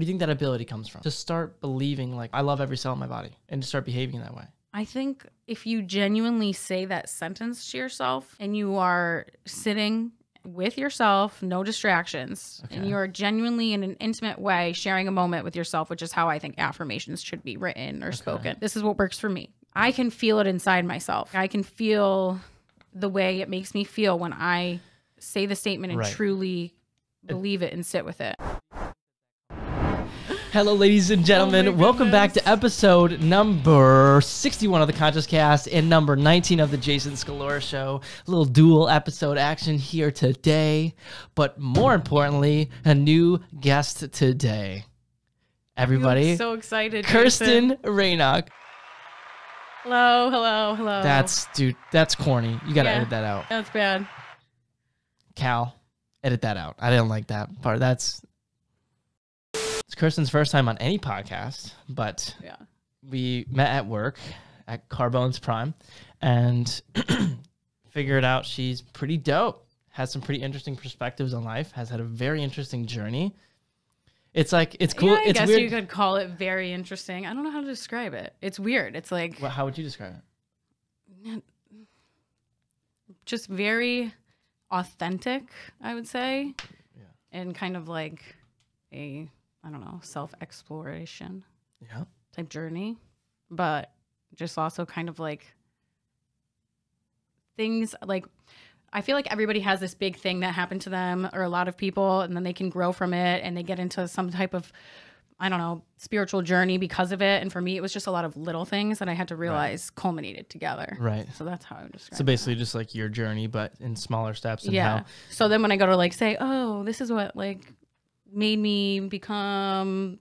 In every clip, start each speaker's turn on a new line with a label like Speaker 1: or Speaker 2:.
Speaker 1: do you think that ability comes from? To start believing like I love every cell in my body and to start behaving that way.
Speaker 2: I think if you genuinely say that sentence to yourself and you are sitting with yourself, no distractions, and you are genuinely in an intimate way sharing a moment with yourself, which is how I think affirmations should be written or spoken. This is what works for me. I can feel it inside myself. I can feel the way it makes me feel when I say the statement and truly believe it and sit with it.
Speaker 1: Hello, ladies and gentlemen. Welcome back to episode number 61 of the Conscious Cast and number 19 of the Jason Scalora Show. A little dual episode action here today, but more importantly, a new guest today. Everybody,
Speaker 2: I'm so excited.
Speaker 1: Kirsten Raynock.
Speaker 2: Hello, hello, hello.
Speaker 1: That's corny. You gotta edit that out.
Speaker 2: That's bad.
Speaker 1: Cal, edit that out. I didn't like that part. It's Kirsten's first time on any podcast, but we met at work at Carbone's Prime and figured out she's pretty dope, has some pretty interesting perspectives on life, has had a very interesting journey. It's like, it's cool.
Speaker 2: Yeah, I guess weird. You could call it very interesting. I don't know how to describe it. It's weird. It's like...
Speaker 1: Well, how would you describe
Speaker 2: it? Just very authentic, I would say. Yeah. And kind of like a... I don't know, self-exploration type journey, but just also kind of like things like, I feel like everybody has this big thing that happened to them or a lot of people, and then they can grow from it and they get into some type of, I don't know, spiritual journey because of it. And for me, it was just a lot of little things that I had to realize culminated together.
Speaker 1: Right.
Speaker 2: So that's how I would describe it.
Speaker 1: So basically just like your journey, but in smaller steps. And
Speaker 2: how. So then when I go to like say, oh, this is what like made me become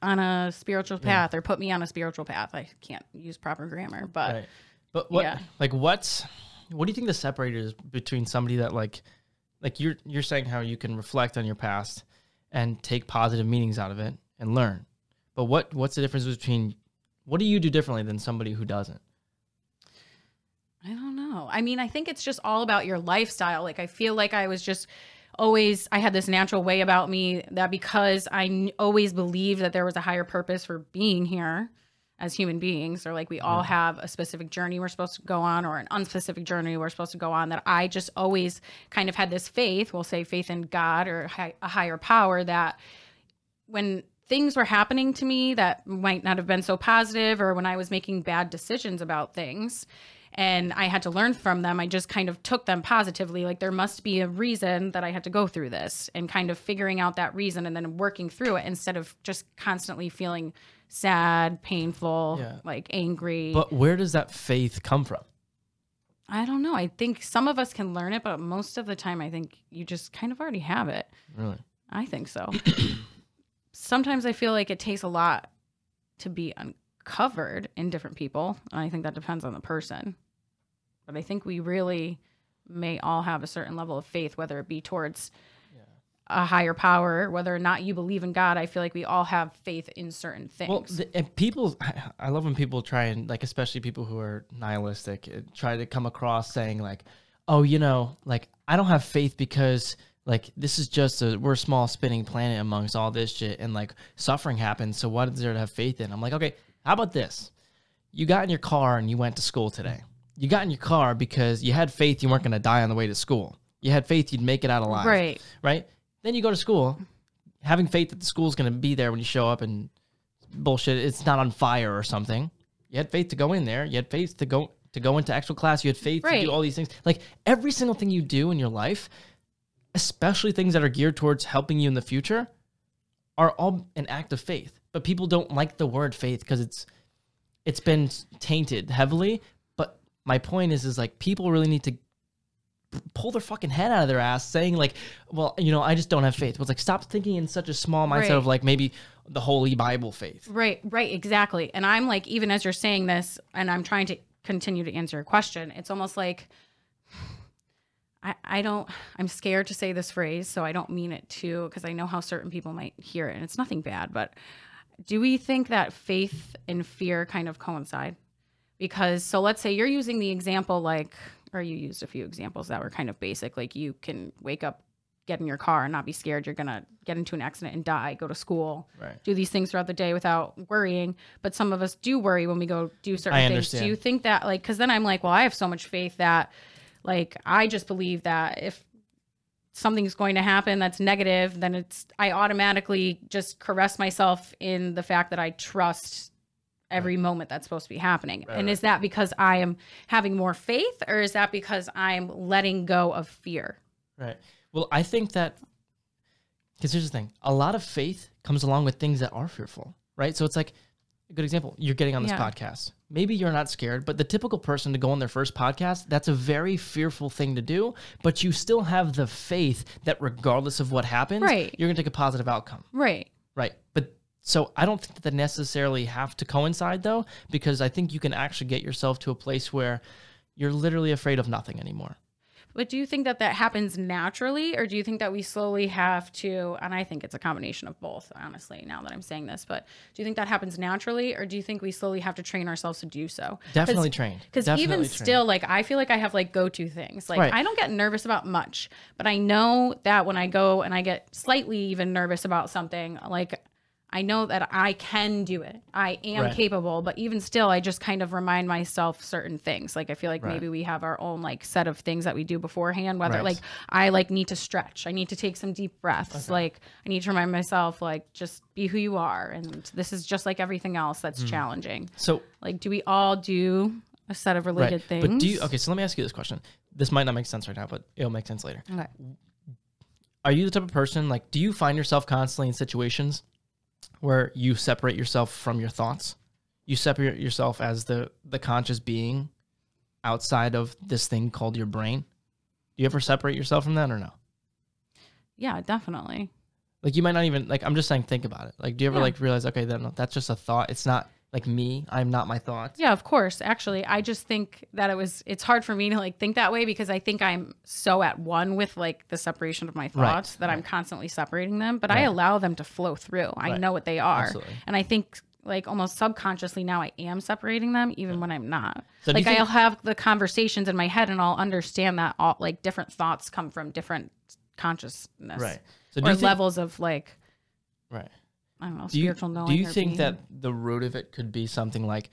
Speaker 2: on a spiritual path or put me on a spiritual path. I can't use proper grammar, but
Speaker 1: but what what do you think the separator is between somebody that like you're saying how you can reflect on your past and take positive meanings out of it and learn, but what's the difference between what do you do differently than somebody who doesn't?
Speaker 2: I don't know. I mean, I think it's just all about your lifestyle. Like I feel like I was just always, I had this natural way about me that because I always believed that there was a higher purpose for being here as human beings, or like we all have a specific journey we're supposed to go on or an unspecific journey we're supposed to go on, that I just always kind of had this faith, we'll say faith in God or a higher power, that when things were happening to me that might not have been so positive, or when I was making bad decisions about things, and I had to learn from them, I just kind of took them positively. Like there must be a reason that I had to go through this, and kind of figuring out that reason and then working through it instead of just constantly feeling sad, painful, like angry.
Speaker 1: But where does that faith come from?
Speaker 2: I don't know. I think some of us can learn it, but most of the time I think you just kind of already have it.
Speaker 1: Really?
Speaker 2: I think so. Sometimes I feel like it takes a lot to be covered in different people. And I think that depends on the person. But I think we really may all have a certain level of faith, whether it be towards a higher power, whether or not you believe in God. I feel like we all have faith in certain things.
Speaker 1: Well, and people, I love when people try and like, especially people who are nihilistic, try to come across saying like, oh, you know, like I don't have faith because like this is just we're a small spinning planet amongst all this shit, and like suffering happens. So what is there to have faith in? I'm like, okay, how about this? You got in your car and you went to school today. You got in your car because you had faith you weren't going to die on the way to school. You had faith you'd make it out alive.
Speaker 2: Right.
Speaker 1: Right? Then you go to school, having faith that the school's going to be there when you show up and bullshit, it's not on fire or something. You had faith to go in there. You had faith to go into actual class. You had faith to do all these things. Like every single thing you do in your life, especially things that are geared towards helping you in the future, are all an act of faith. But people don't like the word faith because it's been tainted heavily. But my point is like people really need to pull their fucking head out of their ass saying like, well, you know, I just don't have faith. Well, it's like, stop thinking in such a small mindset of like maybe the Holy Bible faith. Right,
Speaker 2: exactly. And I'm like, even as you're saying this and I'm trying to continue to answer your question, it's almost like, I'm scared to say this phrase, so I don't mean it to, because I know how certain people might hear it and it's nothing bad, but do we think that faith and fear kind of coincide? Because, so let's say you're using the example like, or you used a few examples that were kind of basic, like you can wake up get in your car and not be scared you're going to get into an accident and die, go to school,
Speaker 1: Right.
Speaker 2: do these things throughout the day without worrying. But some of us do worry when we go do certain
Speaker 1: I
Speaker 2: things.
Speaker 1: understand.
Speaker 2: Do you think that, like, because then I'm like, well, I have so much faith that, like, I just believe that if something's going to happen that's negative, then I automatically just caress myself in the fact that I trust every moment that's supposed to be happening.
Speaker 1: Right,
Speaker 2: and
Speaker 1: right.
Speaker 2: is that because I am having more faith, or is that because I'm letting go of fear?
Speaker 1: Right. Well, I think that, because here's the thing, a lot of faith comes along with things that are fearful, right? So it's like a good example. You're getting on this podcast. Maybe you're not scared, but the typical person to go on their first podcast, that's a very fearful thing to do, but you still have the faith that regardless of what happens,
Speaker 2: Right.
Speaker 1: you're going to take a positive outcome.
Speaker 2: Right.
Speaker 1: Right. But so I don't think that they necessarily have to coincide though, because I think you can actually get yourself to a place where you're literally afraid of nothing anymore.
Speaker 2: But do you think that happens naturally, or do you think that we slowly have to, and I think it's a combination of both, honestly, now that I'm saying this, but do you think that happens naturally, or do you think we slowly have to train ourselves to do so?
Speaker 1: Definitely trained.
Speaker 2: Because even still, like, I feel like I have like go-to things. Like,
Speaker 1: Right.
Speaker 2: I don't get nervous about much, but I know that when I go and I get slightly even nervous about something, like, I know that I can do it. I am
Speaker 1: Right.
Speaker 2: capable, but even still, I just kind of remind myself certain things. Like, I feel like
Speaker 1: Right.
Speaker 2: maybe we have our own like set of things that we do beforehand, whether
Speaker 1: Right.
Speaker 2: like I like need to stretch. I need to take some deep breaths.
Speaker 1: Okay.
Speaker 2: Like, I need to remind myself, like, just be who you are. And this is just like everything else that's challenging.
Speaker 1: So,
Speaker 2: Like, do we all do a set of related things?
Speaker 1: But okay, so let me ask you this question. This might not make sense right now, but it'll make sense later.
Speaker 2: Okay.
Speaker 1: Are you the type of person, like, do you find yourself constantly in situations where you separate yourself from your thoughts? You separate yourself as the conscious being outside of this thing called your brain? Do you ever separate yourself from that or no?
Speaker 2: Yeah, definitely.
Speaker 1: Like, you might not even, like, I'm just saying, think about it. Like, do you ever,
Speaker 2: Yeah.
Speaker 1: like, realize, okay, that's just a thought. It's not, like, me. I'm not my thoughts.
Speaker 2: Yeah, of course. Actually, I just think that it's hard for me to like think that way because I think I'm so at one with like the separation of my thoughts that I'm constantly separating them, but I
Speaker 1: Right.
Speaker 2: allow them to flow through. I
Speaker 1: Right.
Speaker 2: know what they are.
Speaker 1: Absolutely.
Speaker 2: And I think like almost subconsciously now I am separating them even when I'm not.
Speaker 1: So do you
Speaker 2: like
Speaker 1: think-
Speaker 2: I'll have the conversations in my head and I'll understand that all like different thoughts come from different consciousness.
Speaker 1: Right. So
Speaker 2: Or levels of like,
Speaker 1: right.
Speaker 2: I don't know,
Speaker 1: Do you,
Speaker 2: spiritual knowing.
Speaker 1: do you
Speaker 2: or
Speaker 1: think
Speaker 2: being.
Speaker 1: that the root of it could be something like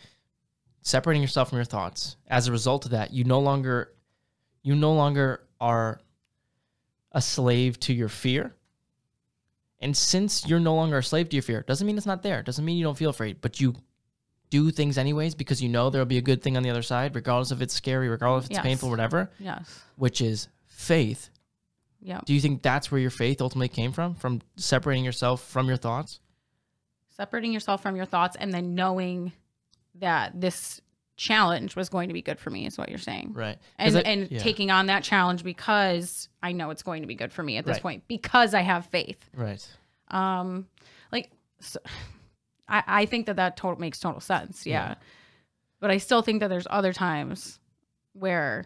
Speaker 1: separating yourself from your thoughts? As a result of that, you no longer are a slave to your fear. And since you're no longer a slave to your fear, doesn't mean it's not there. Doesn't mean you don't feel afraid, but you do things anyways because you know there'll be a good thing on the other side, regardless if it's scary, regardless if it's
Speaker 2: Yes.
Speaker 1: painful, whatever,
Speaker 2: Yes.
Speaker 1: which is faith.
Speaker 2: Yeah.
Speaker 1: Do you think that's where your faith ultimately came from separating yourself from your thoughts?
Speaker 2: Separating yourself from your thoughts and then knowing that this challenge was going to be good for me is what you're saying.
Speaker 1: Right.
Speaker 2: And taking on that challenge because I know it's going to be good for me at this point because I have faith.
Speaker 1: Right.
Speaker 2: Like, so, I think that makes total sense. Yeah. But I still think that there's other times where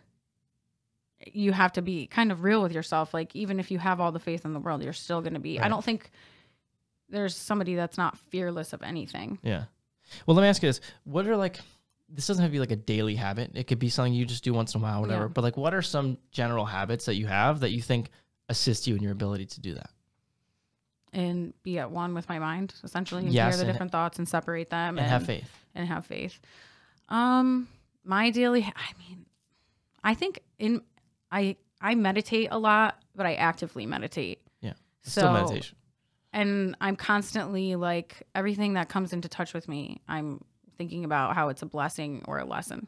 Speaker 2: you have to be kind of real with yourself. Like, even if you have all the faith in the world, you're still going to be, I don't think there's somebody that's not fearless of anything.
Speaker 1: Yeah. Well, let me ask you this. What are this doesn't have to be like a daily habit. It could be something you just do once in a while, whatever.
Speaker 2: Yeah.
Speaker 1: But like, what are some general habits that you have that you think assist you in your ability to do that?
Speaker 2: And be at one with my mind, essentially, and
Speaker 1: Yes,
Speaker 2: hear the
Speaker 1: and-
Speaker 2: different thoughts and separate them.
Speaker 1: And have faith.
Speaker 2: And have faith. My daily, I think I meditate a lot, but I actively meditate.
Speaker 1: Yeah. It's
Speaker 2: So-
Speaker 1: still meditation.
Speaker 2: And I'm constantly like, everything that comes into touch with me, I'm thinking about how it's a blessing or a lesson.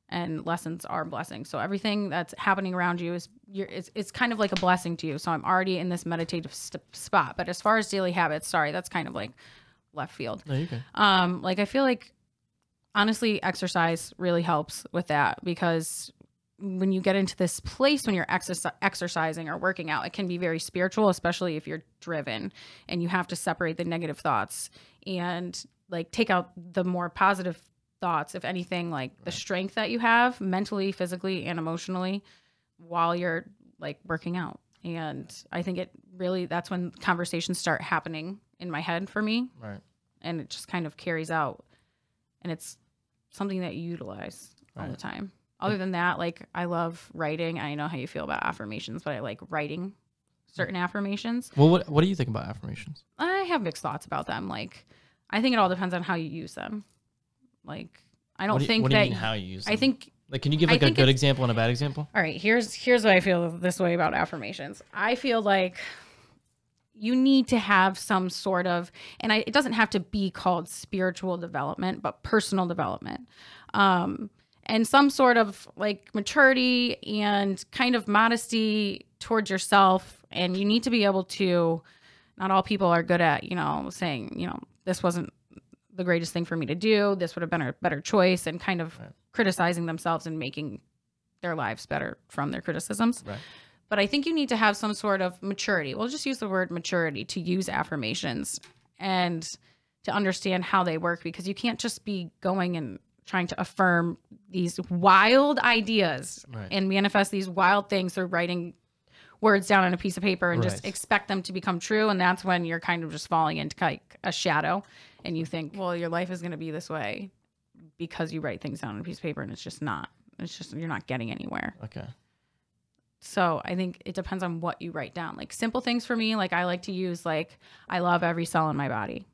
Speaker 2: And lessons are blessings. So everything that's happening around you it's kind of like a blessing to you. So I'm already in this meditative spot. But as far as daily habits, sorry, that's kind of like left field.
Speaker 1: No, you can.
Speaker 2: Like, I feel like honestly exercise really helps with that, because when you get into this place when you're exercising or working out, it can be very spiritual, especially if you're driven and you have to separate the negative thoughts and like take out the more positive thoughts, if anything, like the strength that you have mentally, physically, and emotionally while you're like working out. And I think that's when conversations start happening in my head for me.
Speaker 1: Right.
Speaker 2: And it just kind of carries out, and it's something that you utilize all the time. Other than that, like, I love writing. I know how you feel about affirmations, but I like writing certain affirmations.
Speaker 1: Well, what do you think about affirmations?
Speaker 2: I have mixed thoughts about them. Like, I think it all depends on how you use them. Like, I don't think
Speaker 1: what
Speaker 2: that
Speaker 1: do you mean how you use them?
Speaker 2: I think
Speaker 1: like, can you give like a good example and a bad example?
Speaker 2: All right, here's what I feel this way about affirmations. I feel like you need to have some sort of, and it doesn't have to be called spiritual development, but personal development. And some sort of like maturity and kind of modesty towards yourself. And you need to be able to, not all people are good at, saying, this wasn't the greatest thing for me to do. This would have been a better choice, and kind of criticizing themselves and making their lives better from their criticisms.
Speaker 1: Right.
Speaker 2: But I think you need to have some sort of maturity. We'll just use the word maturity to use affirmations and to understand how they work, because you can't just be going and trying to affirm these wild ideas and manifest these wild things through writing words down on a piece of paper and just expect them to become true. And that's when you're kind of just falling into like a shadow, and you think, well, your life is going to be this way because you write things down on a piece of paper, and it's just not. It's just, you're not getting anywhere.
Speaker 1: Okay.
Speaker 2: So I think it depends on what you write down. Like simple things for me, like I like to use like, I love every cell in my body.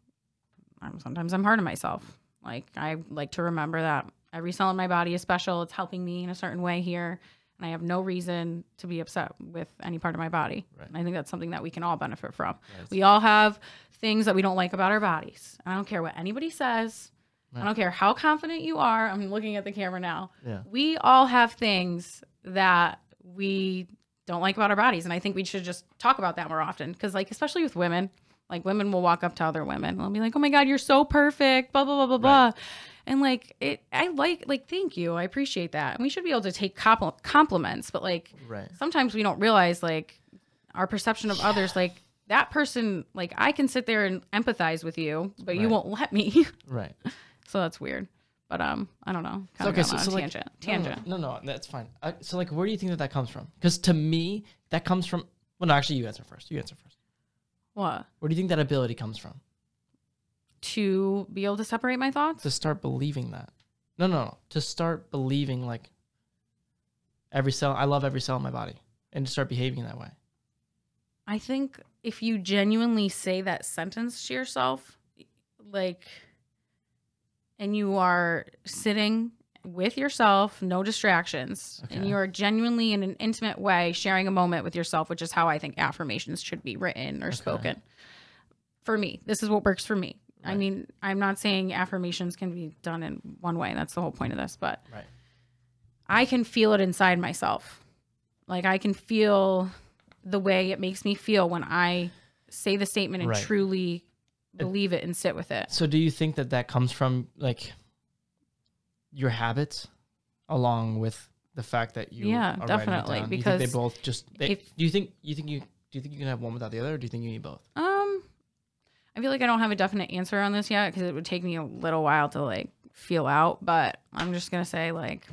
Speaker 2: Sometimes I'm hard on myself. Like I like to remember that every cell in my body is special. It's helping me in a certain way here. And I have no reason to be upset with any part of my body. Right. And I think that's something that we can all benefit from. Right. We all have things that we don't like about our bodies. I don't care what anybody says. Right. I don't care how confident you are. I'm looking at the camera now. Yeah. We all have things that we don't like about our bodies. And I think we should just talk about that more often. Because like, especially with women, like women will walk up to other women and they'll be like, oh my God, you're so perfect, blah, blah, blah, blah, blah. And like, I like, thank you. I appreciate that. And we should be able to take compliments, but like, sometimes we don't realize like our perception of others, like that person, like I can sit there and empathize with you, but you won't let me. Right. So that's weird. But I don't know.
Speaker 1: Okay, so tangent. No, that's fine. So like, where do you think that comes from? Because to me, that comes from. Well, no, actually, you answer first.
Speaker 2: What?
Speaker 1: Where do you think that ability comes from?
Speaker 2: To be able to separate my thoughts?
Speaker 1: To start believing that. No. To start believing like I love every cell in my body, and to start behaving that way.
Speaker 2: I think if you genuinely say that sentence to yourself, like, and you are sitting with yourself, no distractions, and you are genuinely in an intimate way sharing a moment with yourself, which is how I think affirmations should be written or spoken. For me, this is what works for me. Right. I mean, I'm not saying affirmations can be done in one way. That's the whole point of this, but I can feel it inside myself. Like I can feel the way it makes me feel when I say the statement and truly believe it and sit with it.
Speaker 1: So do you think that comes from like your habits along with the fact that you are
Speaker 2: definitely
Speaker 1: writing it down?
Speaker 2: Because
Speaker 1: you think they both just do you think you can have one without the other, or do you think you need both?
Speaker 2: I feel like I don't have a definite answer on this yet because it would take me a little while to like feel out, but I'm just going to say like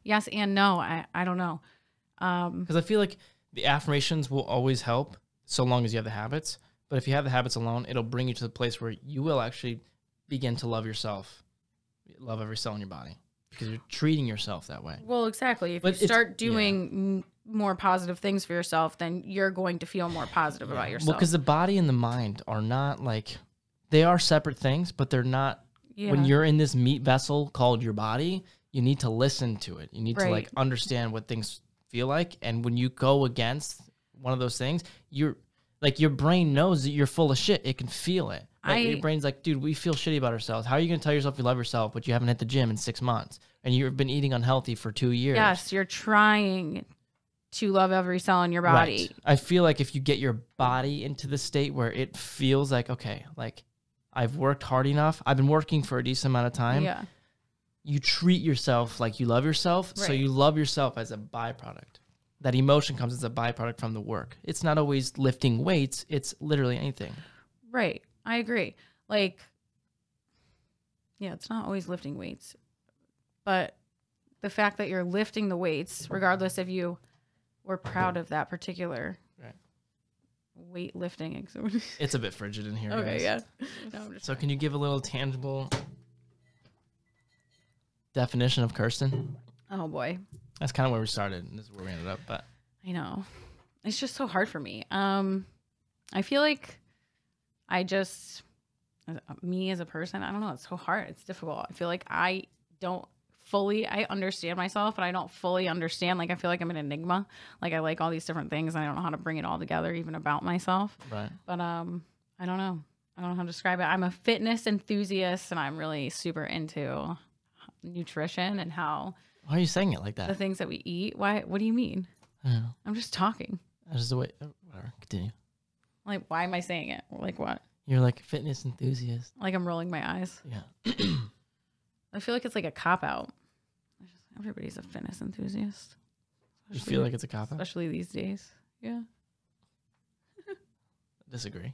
Speaker 2: yes and no. I don't know.
Speaker 1: Because I feel like the affirmations will always help so long as you have the habits. But if you have the habits alone, it'll bring you to the place where you will actually begin to love yourself, love every cell in your body, because you're treating yourself that way.
Speaker 2: Well, exactly. If you start doing more positive things for yourself, then you're going to feel more positive about yourself.
Speaker 1: Well, because the body and the mind are not like, they are separate things, but they're not. Yeah. When you're in this meat vessel called your body, you need to listen to it. You need to like understand what things feel like. And when you go against one of those things, you're like, your brain knows that you're full of shit. It can feel it. Like, your brain's like, dude, we feel shitty about ourselves. How are you going to tell yourself you love yourself, but you haven't hit the gym in 6 months and you've been eating unhealthy for 2 years?
Speaker 2: Yes, you're trying to love every cell in your body.
Speaker 1: Right. I feel like if you get your body into the state where it feels like, okay, like I've worked hard enough, I've been working for a decent amount of time. Yeah. You treat yourself like you love yourself. Right. So you love yourself as a byproduct. That emotion comes as a byproduct from the work. It's not always lifting weights. It's literally anything.
Speaker 2: Right. I agree. Like, yeah, it's not always lifting weights. But the fact that you're lifting the weights, regardless if you were proud of that particular weightlifting.
Speaker 1: It's a bit frigid in here.
Speaker 2: Okay,
Speaker 1: guys.
Speaker 2: Yeah. No,
Speaker 1: so can you give a little tangible definition of Kirsten?
Speaker 2: Oh, boy.
Speaker 1: That's kind of where we started, and this is where we ended up. But
Speaker 2: I know. it's just so hard for me. I feel like me as a person, I don't know. It's so hard. It's difficult. I feel like I understand myself, but I don't fully understand. Like, I feel like I'm an enigma. Like, I like all these different things, and I don't know how to bring it all together, even about myself.
Speaker 1: Right.
Speaker 2: But I don't know. I don't know how to describe it. I'm a fitness enthusiast, and I'm really super into nutrition and how.
Speaker 1: Why are you saying it like that?
Speaker 2: The things that we eat. Why? What do you mean?
Speaker 1: I don't know.
Speaker 2: I'm just talking.
Speaker 1: That's just the way. Whatever. Continue.
Speaker 2: Like, why am I saying it? Like what?
Speaker 1: You're like a fitness enthusiast.
Speaker 2: Like I'm rolling my eyes.
Speaker 1: Yeah.
Speaker 2: I feel like it's like a cop out. Everybody's a fitness enthusiast.
Speaker 1: You feel like it's a cop out?
Speaker 2: Especially these days. Yeah.
Speaker 1: Disagree.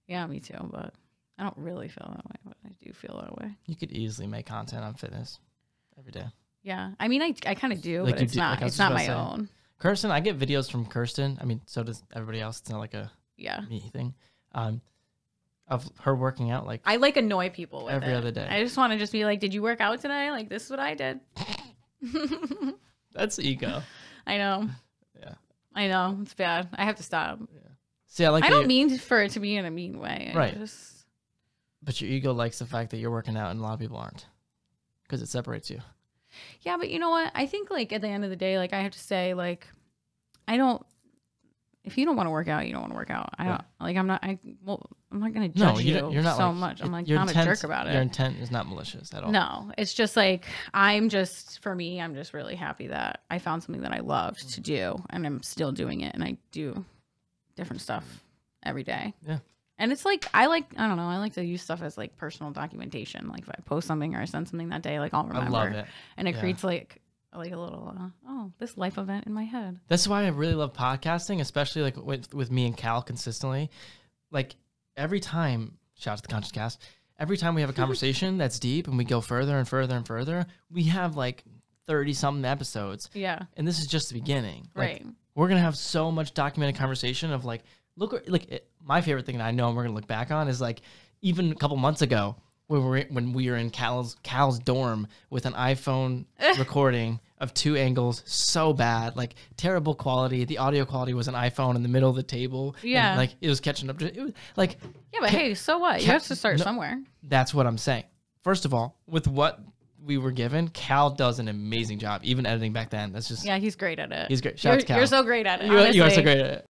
Speaker 2: Yeah, me too, but I don't really feel that way, but I do feel that way.
Speaker 1: You could easily make content on fitness every day.
Speaker 2: Yeah. I mean, I kind of do,
Speaker 1: like
Speaker 2: but it's not my own.
Speaker 1: Kirsten, I get videos from Kirsten. I mean, so does everybody else. It's not like a me thing. Of her working out, like
Speaker 2: I like annoy people with
Speaker 1: every other day.
Speaker 2: I just want to just be like, did you work out today? Like, this is what I did.
Speaker 1: That's ego.
Speaker 2: I know.
Speaker 1: Yeah.
Speaker 2: I know. It's bad. I have to stop.
Speaker 1: Yeah. See, I
Speaker 2: don't mean for it to be in a mean way.
Speaker 1: Right. But your ego likes the fact that you're working out and a lot of people aren't. Because it separates you.
Speaker 2: Yeah, but you know what? I think, like, at the end of the day, like, I have to say, like, if you don't want to work out, you don't want to work out. I'm not going to judge
Speaker 1: you're not
Speaker 2: so
Speaker 1: like,
Speaker 2: much. I'm like,
Speaker 1: not
Speaker 2: a jerk about it.
Speaker 1: Your intent is not malicious at all.
Speaker 2: No, it's just like, for me, I'm just really happy that I found something that I loved to do, and I'm still doing it, and I do different stuff every day.
Speaker 1: Yeah.
Speaker 2: And it's like, I don't know, I like to use stuff as like personal documentation. Like if I post something or I send something that day, like I'll remember.
Speaker 1: I love it.
Speaker 2: And it creates like a little, this life event in my head.
Speaker 1: That's why I really love podcasting, especially like with me and Cal consistently. Like every time, shout out to the Conscious Cast, every time we have a conversation that's deep and we go further and further and further, we have like 30-something episodes.
Speaker 2: Yeah.
Speaker 1: And this is just the beginning.
Speaker 2: Right.
Speaker 1: Like, we're going to have so much documented conversation of like, my favorite thing that I know and we're going to look back on is like even a couple months ago when we were in Cal's dorm with an iPhone recording of 2 angles, so bad, like terrible quality. The audio quality was an iPhone in the middle of the table.
Speaker 2: Yeah.
Speaker 1: And, like it was catching up. It was like,
Speaker 2: yeah, but hey, so what? You have to start somewhere.
Speaker 1: That's what I'm saying. First of all, with what we were given, Cal does an amazing job, even editing back then. That's just
Speaker 2: he's great at it.
Speaker 1: He's great. Shout out to Cal.
Speaker 2: You're so great at it.
Speaker 1: You are so great at it.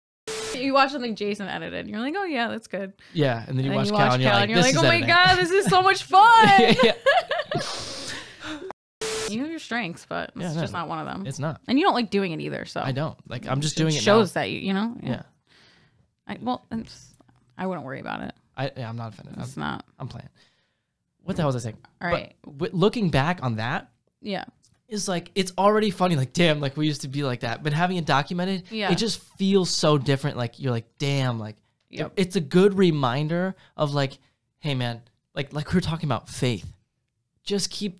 Speaker 2: You watch something Jason edited, and you're like, oh yeah, that's good.
Speaker 1: Yeah, and then you watch Cal, and you're like,
Speaker 2: oh my god, this is so much fun. You have your strengths, but it's just not one of them.
Speaker 1: It's not,
Speaker 2: and you don't like doing it either. So
Speaker 1: I don't like. I'm just doing it.
Speaker 2: Shows that you know.
Speaker 1: Yeah.
Speaker 2: I wouldn't worry about it.
Speaker 1: I'm not offended.
Speaker 2: It's not.
Speaker 1: I'm playing. What the hell was I saying?
Speaker 2: All right.
Speaker 1: But looking back on that, is like it's already funny. Like damn, like we used to be like that. But having it documented, it just feels so different. Like you're like damn, like it's a good reminder of like, hey man, like we were talking about faith. Just keep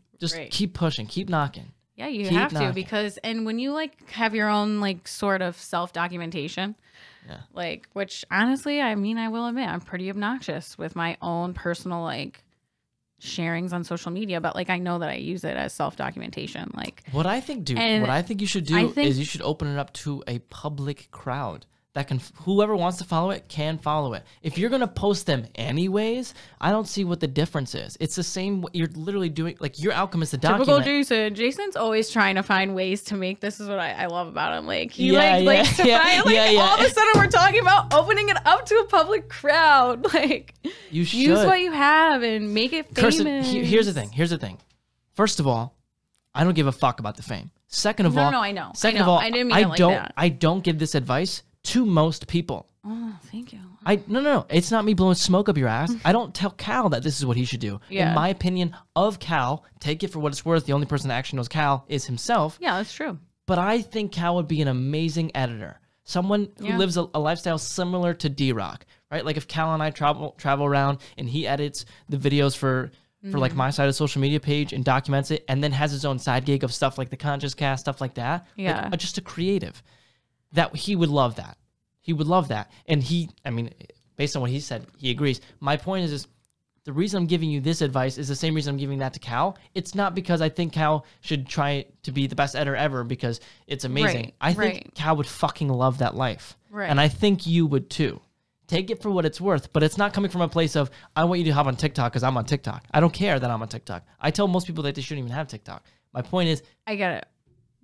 Speaker 1: pushing, keep knocking.
Speaker 2: Yeah, you have to because when you like have your own like sort of self-documentation, like which honestly, I mean, I will admit I'm pretty obnoxious with my own personal like sharings on social media, but like I know that I use it as self-documentation. Like
Speaker 1: what I think you should do is you should open it up to a public crowd that can, whoever wants to follow it can follow it. If you're gonna post them anyways, I don't see what the difference is. It's the same. You're literally doing like your outcome is the document.
Speaker 2: Typical Jason. Jason's always trying to find ways to make. This is what I love about him. Like he all of a sudden we're talking about opening it up to a public crowd. Like
Speaker 1: you should
Speaker 2: use what you have and make it famous.
Speaker 1: Kirsten, here's the thing. First of all, I don't give a fuck about the fame. Second of all,
Speaker 2: I know.
Speaker 1: Second of all,
Speaker 2: I didn't mean it like that.
Speaker 1: I don't give this advice to most people.
Speaker 2: Oh, thank you.
Speaker 1: No. It's not me blowing smoke up your ass. I don't tell Cal that this is what he should do.
Speaker 2: Yeah.
Speaker 1: In my opinion of Cal, take it for what it's worth. The only person that actually knows Cal is himself.
Speaker 2: Yeah, that's true.
Speaker 1: But I think Cal would be an amazing editor. Someone who lives a lifestyle similar to D-Rock, right? Like if Cal and I travel around and he edits the videos for like my side of the social media page and documents it and then has his own side gig of stuff like the Conscious Cast, stuff like that.
Speaker 2: Yeah.
Speaker 1: Like, just a creative. That he would love that. He would love that. And based on what he said, he agrees. My point is the reason I'm giving you this advice is the same reason I'm giving that to Cal. It's not because I think Cal should try to be the best editor ever because it's amazing.
Speaker 2: Right,
Speaker 1: I think Cal would fucking love that life.
Speaker 2: Right.
Speaker 1: And I think you would too. Take it for what it's worth, but it's not coming from a place of, I want you to hop on TikTok because I'm on TikTok. I don't care that I'm on TikTok. I tell most people that they shouldn't even have TikTok. My point is...
Speaker 2: I get it.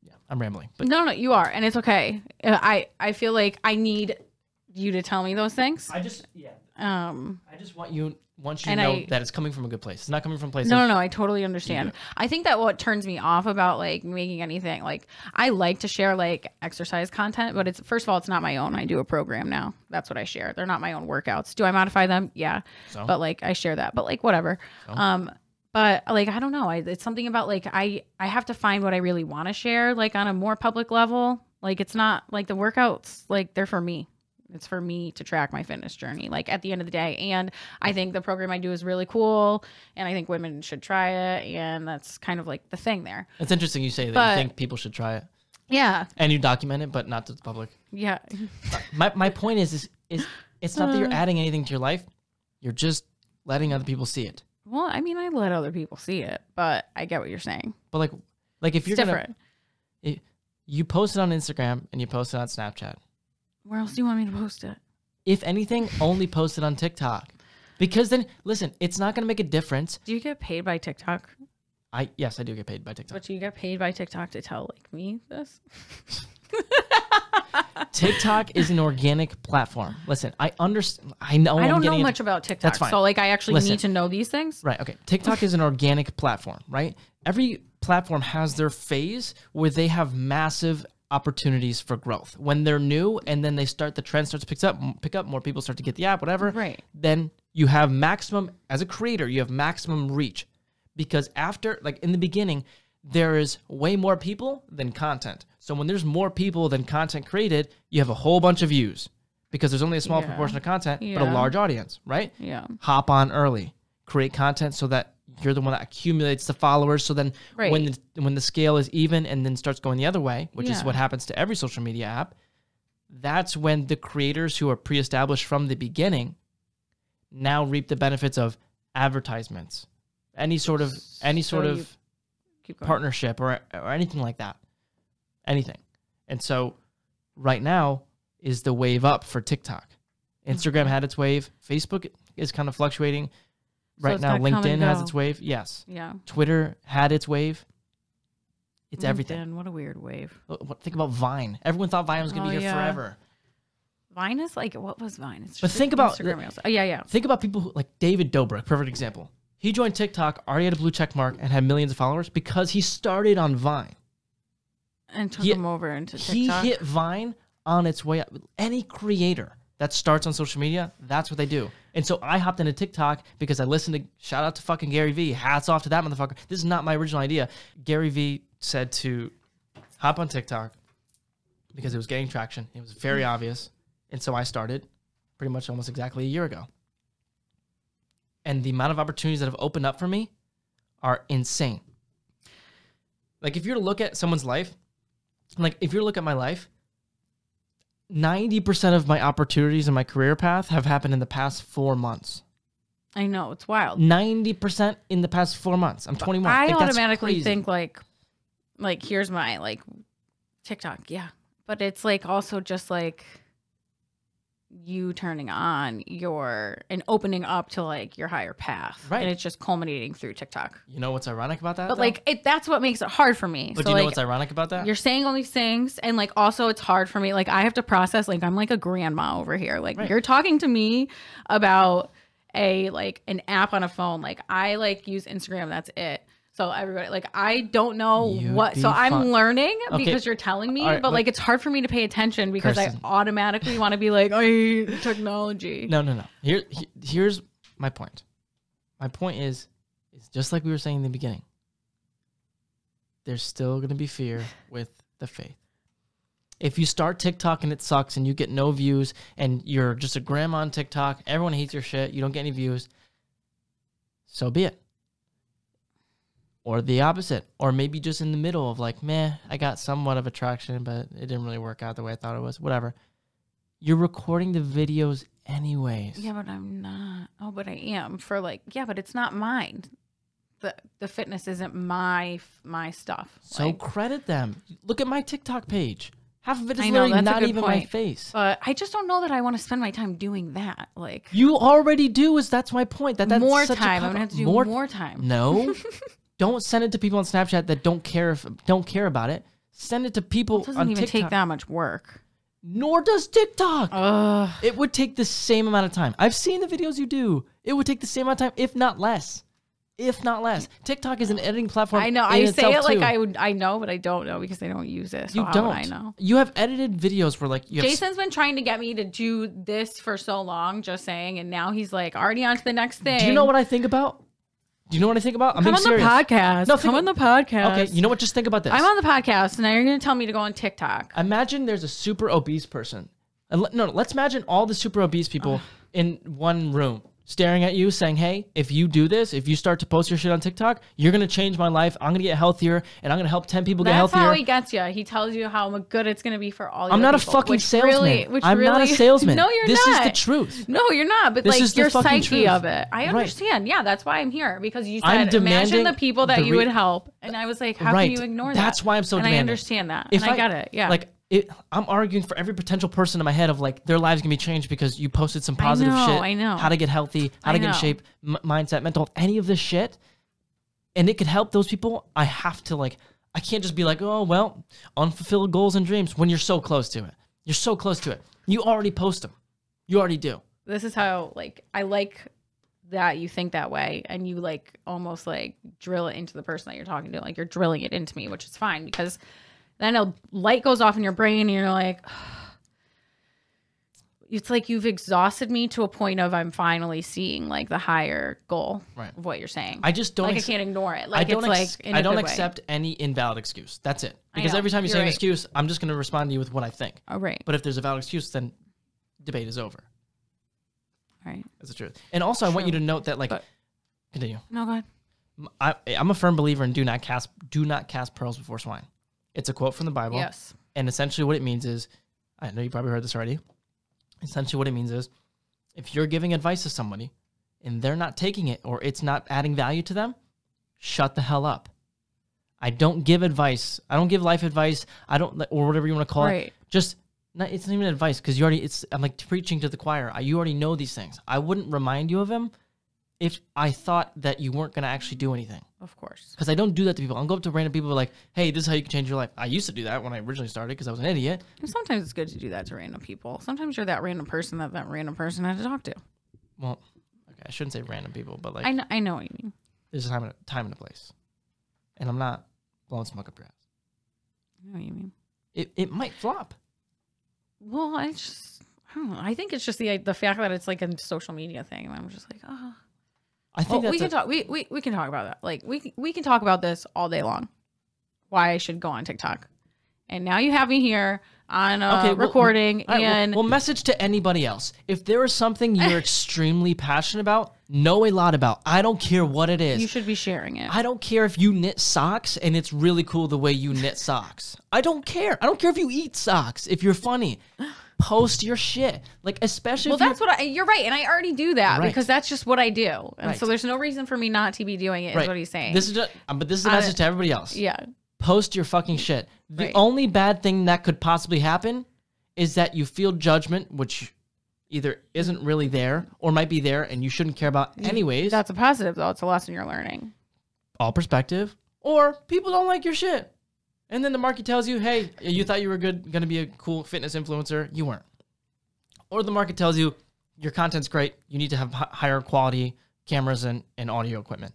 Speaker 1: Yeah, I'm rambling. But
Speaker 2: No, you are, and it's okay. I feel like I need you to tell me those things.
Speaker 1: I just want you to know that it's coming from a good place. It's not coming from a place.
Speaker 2: No, I totally understand. I think that what turns me off about like making anything, like I like to share like exercise content, but it's, first of all, it's not my own. I do a program now. That's what I share. They're not my own workouts. Do I modify them? Yeah. So? But like I share that, but like whatever. So? But like, I don't know. It's something about like, I have to find what I really want to share, like on a more public level. Like, it's not like the workouts, like they're for me. It's for me to track my fitness journey, like at the end of the day. And I think the program I do is really cool. And I think women should try it. And that's kind of like the thing there.
Speaker 1: It's interesting you say that you think people should try it.
Speaker 2: Yeah.
Speaker 1: And you document it, but not to the public.
Speaker 2: Yeah.
Speaker 1: My point is it's not that you're adding anything to your life. You're just letting other people see it.
Speaker 2: Well, I mean, I let other people see it, but I get what you're saying.
Speaker 1: But like if you're
Speaker 2: different.
Speaker 1: You post it on Instagram and you post it on Snapchat.
Speaker 2: Where else do you want me to post it?
Speaker 1: If anything, only post it on TikTok. Because then, listen, it's not going to make a difference.
Speaker 2: Do you get paid by TikTok?
Speaker 1: Yes, I do get paid by TikTok.
Speaker 2: But you get paid by TikTok to tell like me this?
Speaker 1: TikTok is an organic platform. Listen, I understand. I don't know
Speaker 2: much about TikTok.
Speaker 1: That's fine.
Speaker 2: So like I actually need to know these things.
Speaker 1: Right. Okay. TikTok is an organic platform, right? Every platform has their phase where they have massive opportunities for growth. When they're new and then the trend starts to pick up, more people start to get the app, whatever.
Speaker 2: Right.
Speaker 1: Then you have maximum, as a creator, you have maximum reach. Because after, like in the beginning, there is way more people than content. So when there's more people than content created, you have a whole bunch of views because there's only a small proportion of content, but a large audience, right?
Speaker 2: Yeah.
Speaker 1: Hop on early, create content so that you're the one that accumulates the followers. So then when the scale is even and then starts going the other way, which is what happens to every social media app, that's when the creators who are pre-established from the beginning now reap the benefits of advertisements, any sort of partnership or anything like that. Anything. And so right now is the wave up for TikTok. Instagram had its wave. Facebook is kind of fluctuating. Right now, LinkedIn has its wave. Yes.
Speaker 2: Yeah.
Speaker 1: Twitter had its wave. It's
Speaker 2: LinkedIn,
Speaker 1: everything.
Speaker 2: What a weird wave.
Speaker 1: Think about Vine. Everyone thought Vine was going to be here forever.
Speaker 2: Vine is like, what was Vine? It's just
Speaker 1: but think about
Speaker 2: Instagram Reels. Oh, yeah.
Speaker 1: Think about people like David Dobrik, perfect example. He joined TikTok, already had a blue check mark, and had millions of followers because he started on Vine.
Speaker 2: And took him over into TikTok.
Speaker 1: He hit Vine on its way up. Any creator that starts on social media, that's what they do. And so I hopped into TikTok because I listened to, shout out to fucking Gary Vee. Hats off to that motherfucker. This is not my original idea. Gary Vee said to hop on TikTok because it was getting traction. It was very obvious. And so I started pretty much almost exactly a year ago. And the amount of opportunities that have opened up for me are insane. Like if you're to look at someone's life, like if you look at my life, 90% of my opportunities in my career path have happened in the past 4 months.
Speaker 2: I know, it's wild.
Speaker 1: 90% in the past 4 months. I'm 21.
Speaker 2: I automatically think like here's my like TikTok, yeah. But it's like also just like you turning on and opening up to like your higher path. Right. And it's just culminating through TikTok.
Speaker 1: You know what's ironic about that?
Speaker 2: But though? Like that's what makes it hard for me.
Speaker 1: But do you know what's ironic about that?
Speaker 2: You're saying all these things and like also it's hard for me. Like I have to process, like I'm like a grandma over here. Like you're talking to me about an app on a phone. Like I like use Instagram, that's it. So everybody, like, I don't know so I'm learning because you're telling me, but like, it's hard for me to pay attention because Kirsten. I automatically want to be like, I hate technology.
Speaker 1: No. Here's my point. My point is just like we were saying in the beginning. There's still going to be fear with the faith. If you start TikTok and it sucks and you get no views and you're just a grandma on TikTok, everyone hates your shit, you don't get any views, so be it. Or the opposite. Or maybe just in the middle of like, meh, I got somewhat of attraction, but it didn't really work out the way I thought it was. Whatever. You're recording the videos anyways.
Speaker 2: Yeah, but I'm not. no, but I am for like, yeah, but it's not mine. The fitness isn't my stuff.
Speaker 1: So
Speaker 2: like,
Speaker 1: credit them. Look at my TikTok page. Half of it is
Speaker 2: I know,
Speaker 1: literally
Speaker 2: that's a
Speaker 1: not
Speaker 2: good
Speaker 1: even
Speaker 2: point.
Speaker 1: my face.
Speaker 2: But I just don't know that I want to spend my time doing that. Like,
Speaker 1: You already do. That's my point. That's
Speaker 2: more
Speaker 1: such
Speaker 2: time.
Speaker 1: A
Speaker 2: I'm gonna have to do more time.
Speaker 1: No, don't send it to people on Snapchat that don't care about it. Send it to people
Speaker 2: It doesn't
Speaker 1: on
Speaker 2: even
Speaker 1: TikTok.
Speaker 2: take that much work.
Speaker 1: Nor does TikTok.
Speaker 2: Ugh.
Speaker 1: It would take the same amount of time. I've seen the videos you do. It would take the same amount of time, if not less. If not less. TikTok is an editing platform.
Speaker 2: I know. I say it like
Speaker 1: too.
Speaker 2: I know, but I don't know because I don't use it. So
Speaker 1: You
Speaker 2: how
Speaker 1: don't.
Speaker 2: would I know?
Speaker 1: You have edited videos where like you have
Speaker 2: Jason's been trying to get me to do this for so long, just saying, and now he's like already on to the next thing.
Speaker 1: Do you know what I think about? I'm
Speaker 2: Come
Speaker 1: being
Speaker 2: on
Speaker 1: serious.
Speaker 2: the podcast.
Speaker 1: No,
Speaker 2: Come on the podcast.
Speaker 1: Okay, you know what? Just think about this.
Speaker 2: I'm on the podcast, and now you're going to tell me to go on TikTok.
Speaker 1: Imagine there's a super obese person. And let's imagine all the super obese people in one room staring at you saying, hey, if you do this, if you start to post your shit on TikTok, you're going to change my life. I'm going to get healthier, and I'm going to help 10 people get
Speaker 2: That's
Speaker 1: healthier.
Speaker 2: how he gets you. He tells you how good it's going to be for all your
Speaker 1: I'm not
Speaker 2: people,
Speaker 1: a fucking salesman. I'm not a salesman.
Speaker 2: No, you're
Speaker 1: this
Speaker 2: not.
Speaker 1: This is the truth.
Speaker 2: No, you're not. But
Speaker 1: This
Speaker 2: like
Speaker 1: is the
Speaker 2: your
Speaker 1: fucking
Speaker 2: psyche
Speaker 1: truth.
Speaker 2: of it. I
Speaker 1: Right.
Speaker 2: understand. Yeah, that's why I'm here. Because you
Speaker 1: I'm
Speaker 2: said, imagine
Speaker 1: demanding
Speaker 2: the people that
Speaker 1: the
Speaker 2: you would help. And I was like, how
Speaker 1: Right.
Speaker 2: can you ignore that?
Speaker 1: That's why I'm so
Speaker 2: and
Speaker 1: demanding.
Speaker 2: I understand that.
Speaker 1: If
Speaker 2: And I get it. Yeah.
Speaker 1: Like, I'm arguing for every potential person in my head of like their lives can be changed because you posted some positive
Speaker 2: know,
Speaker 1: shit.
Speaker 2: I know.
Speaker 1: How to get healthy, how to get in
Speaker 2: know.
Speaker 1: shape, mindset, mental, any of this shit. And it could help those people. I have to like, I can't just be like, oh, well, unfulfilled goals and dreams when you're so close to it. You're so close to it. You already post them. You already do.
Speaker 2: This is how like I like that you think that way and you like almost like drill it into the person that you're talking to. Like you're drilling it into me, which is fine because then a light goes off in your brain and you're like, it's like you've exhausted me to a point of I'm finally seeing like the higher goal of what you're saying.
Speaker 1: I just don't.
Speaker 2: Like I can't ignore it. Like
Speaker 1: I don't.
Speaker 2: it's like in
Speaker 1: I
Speaker 2: a
Speaker 1: don't
Speaker 2: good way.
Speaker 1: accept any invalid excuse. That's it.
Speaker 2: I
Speaker 1: Because
Speaker 2: know.
Speaker 1: every time you
Speaker 2: You're
Speaker 1: say an
Speaker 2: right.
Speaker 1: excuse, I'm just going to respond to you with what I think.
Speaker 2: Oh right.
Speaker 1: But if there's a valid excuse, then debate is over.
Speaker 2: Right.
Speaker 1: That's the truth. And also, I want you to note that like, continue.
Speaker 2: No, go ahead.
Speaker 1: I'm a firm believer in do not cast pearls before swine. It's a quote from the Bible.
Speaker 2: Yes.
Speaker 1: And essentially what it means is, I know you probably heard this already. Essentially what it means is, if you're giving advice to somebody and they're not taking it or it's not adding value to them, shut the hell up. I don't give advice. I don't give life advice. I don't, or whatever you want to call it. Just, it's not even advice because you already, I'm like preaching to the choir. You already know these things. I wouldn't remind you of them if I thought that you weren't going to actually do anything.
Speaker 2: Of course.
Speaker 1: Because I don't do that to people. I'll go up to random people like, hey, this is how you can change your life. I used to do that when I originally started because I was an idiot.
Speaker 2: And sometimes it's good to do that to random people. Sometimes you're that random person that random person had to talk to.
Speaker 1: Well, okay, I shouldn't say random people, but like
Speaker 2: I know what you mean.
Speaker 1: there's a time and a place. And I'm not blowing smoke up your ass.
Speaker 2: I know what you mean.
Speaker 1: It might flop.
Speaker 2: Well, I don't know. I think it's just the fact that it's like a social media thing. And I'm just like, oh.
Speaker 1: I think
Speaker 2: we can talk. We can talk about that. Like we can talk about this all day long. Why I should go on TikTok, and now you have me here on recording.
Speaker 1: Well, message to anybody else. If there is something you're extremely passionate about, know a lot about. I don't care what it is.
Speaker 2: You should be sharing it.
Speaker 1: I don't care if you knit socks and it's really cool the way you knit socks. I don't care. I don't care if you eat socks. If you're funny. Post your shit, like especially.
Speaker 2: Well, that's what you're right, and I already do that
Speaker 1: Right.
Speaker 2: because that's just what I do, and
Speaker 1: Right.
Speaker 2: so there's no reason for me not to be doing it. Is what he's saying.
Speaker 1: This is just, but this is a message to everybody else.
Speaker 2: Yeah.
Speaker 1: Post your fucking shit. The
Speaker 2: Right.
Speaker 1: only bad thing that could possibly happen is that you feel judgment, which either isn't really there or might be there, and you shouldn't care about anyways.
Speaker 2: That's a positive though. It's a lesson you're learning.
Speaker 1: All perspective. Or people don't like your shit. And then the market tells you, hey, you thought you were going to be a cool fitness influencer. You weren't. Or the market tells you, your content's great. You need to have higher quality cameras and audio equipment.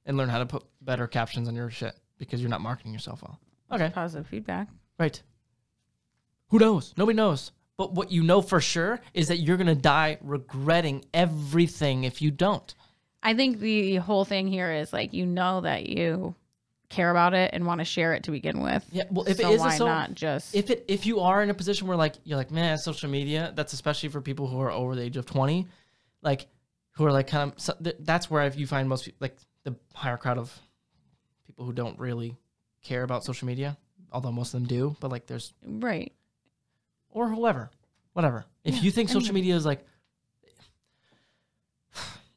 Speaker 1: And learn how to put better captions on your shit because you're not marketing yourself well. Okay.
Speaker 2: Positive feedback.
Speaker 1: Right. Who knows? Nobody knows. But what you know for sure is that you're going to die regretting everything if you don't.
Speaker 2: I think the whole thing here is like, you know that you care about it and want to share it to begin with.
Speaker 1: Yeah, well, if
Speaker 2: so
Speaker 1: it is
Speaker 2: why not just
Speaker 1: if you are in a position where like you're like, man, social media, that's especially for people who are over the age of 20, like who are like kind of that's where you find most like the higher crowd of people who don't really care about social media, although most of them do, but like there's
Speaker 2: right
Speaker 1: or whatever. If you think social media is like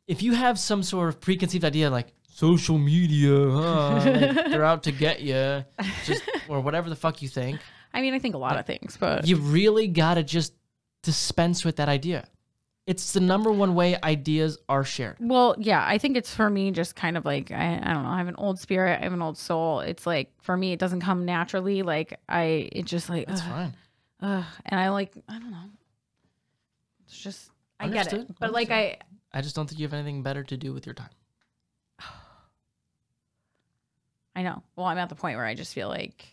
Speaker 1: if you have some sort of preconceived idea like social media, like they're out to get you, just or whatever the fuck you think.
Speaker 2: I mean, I think a lot of things, but
Speaker 1: you really gotta just dispense with that idea. It's the number one way ideas are shared.
Speaker 2: Well, yeah, I think it's for me just kind of like, I don't know, I have an old spirit, I have an old soul. It's like, for me, it doesn't come naturally. Like, it's just like,
Speaker 1: that's fine.
Speaker 2: And I like, I don't know. It's just, I get it. But like, I
Speaker 1: just don't think you have anything better to do with your time.
Speaker 2: I know. Well, I'm at the point where I just feel like.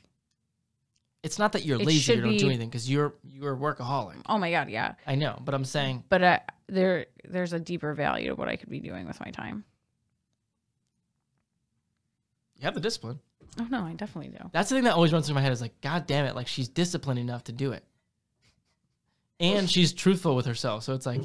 Speaker 1: It's not that you're lazy or you don't do anything, because you're a workaholic.
Speaker 2: Oh my God, yeah.
Speaker 1: I know, but I'm saying.
Speaker 2: But there's a deeper value to what I could be doing with my time.
Speaker 1: You have the discipline.
Speaker 2: Oh no, I definitely do.
Speaker 1: That's the thing that always runs through my head is like, God damn it, like she's disciplined enough to do it. And she's truthful with herself. So it's like.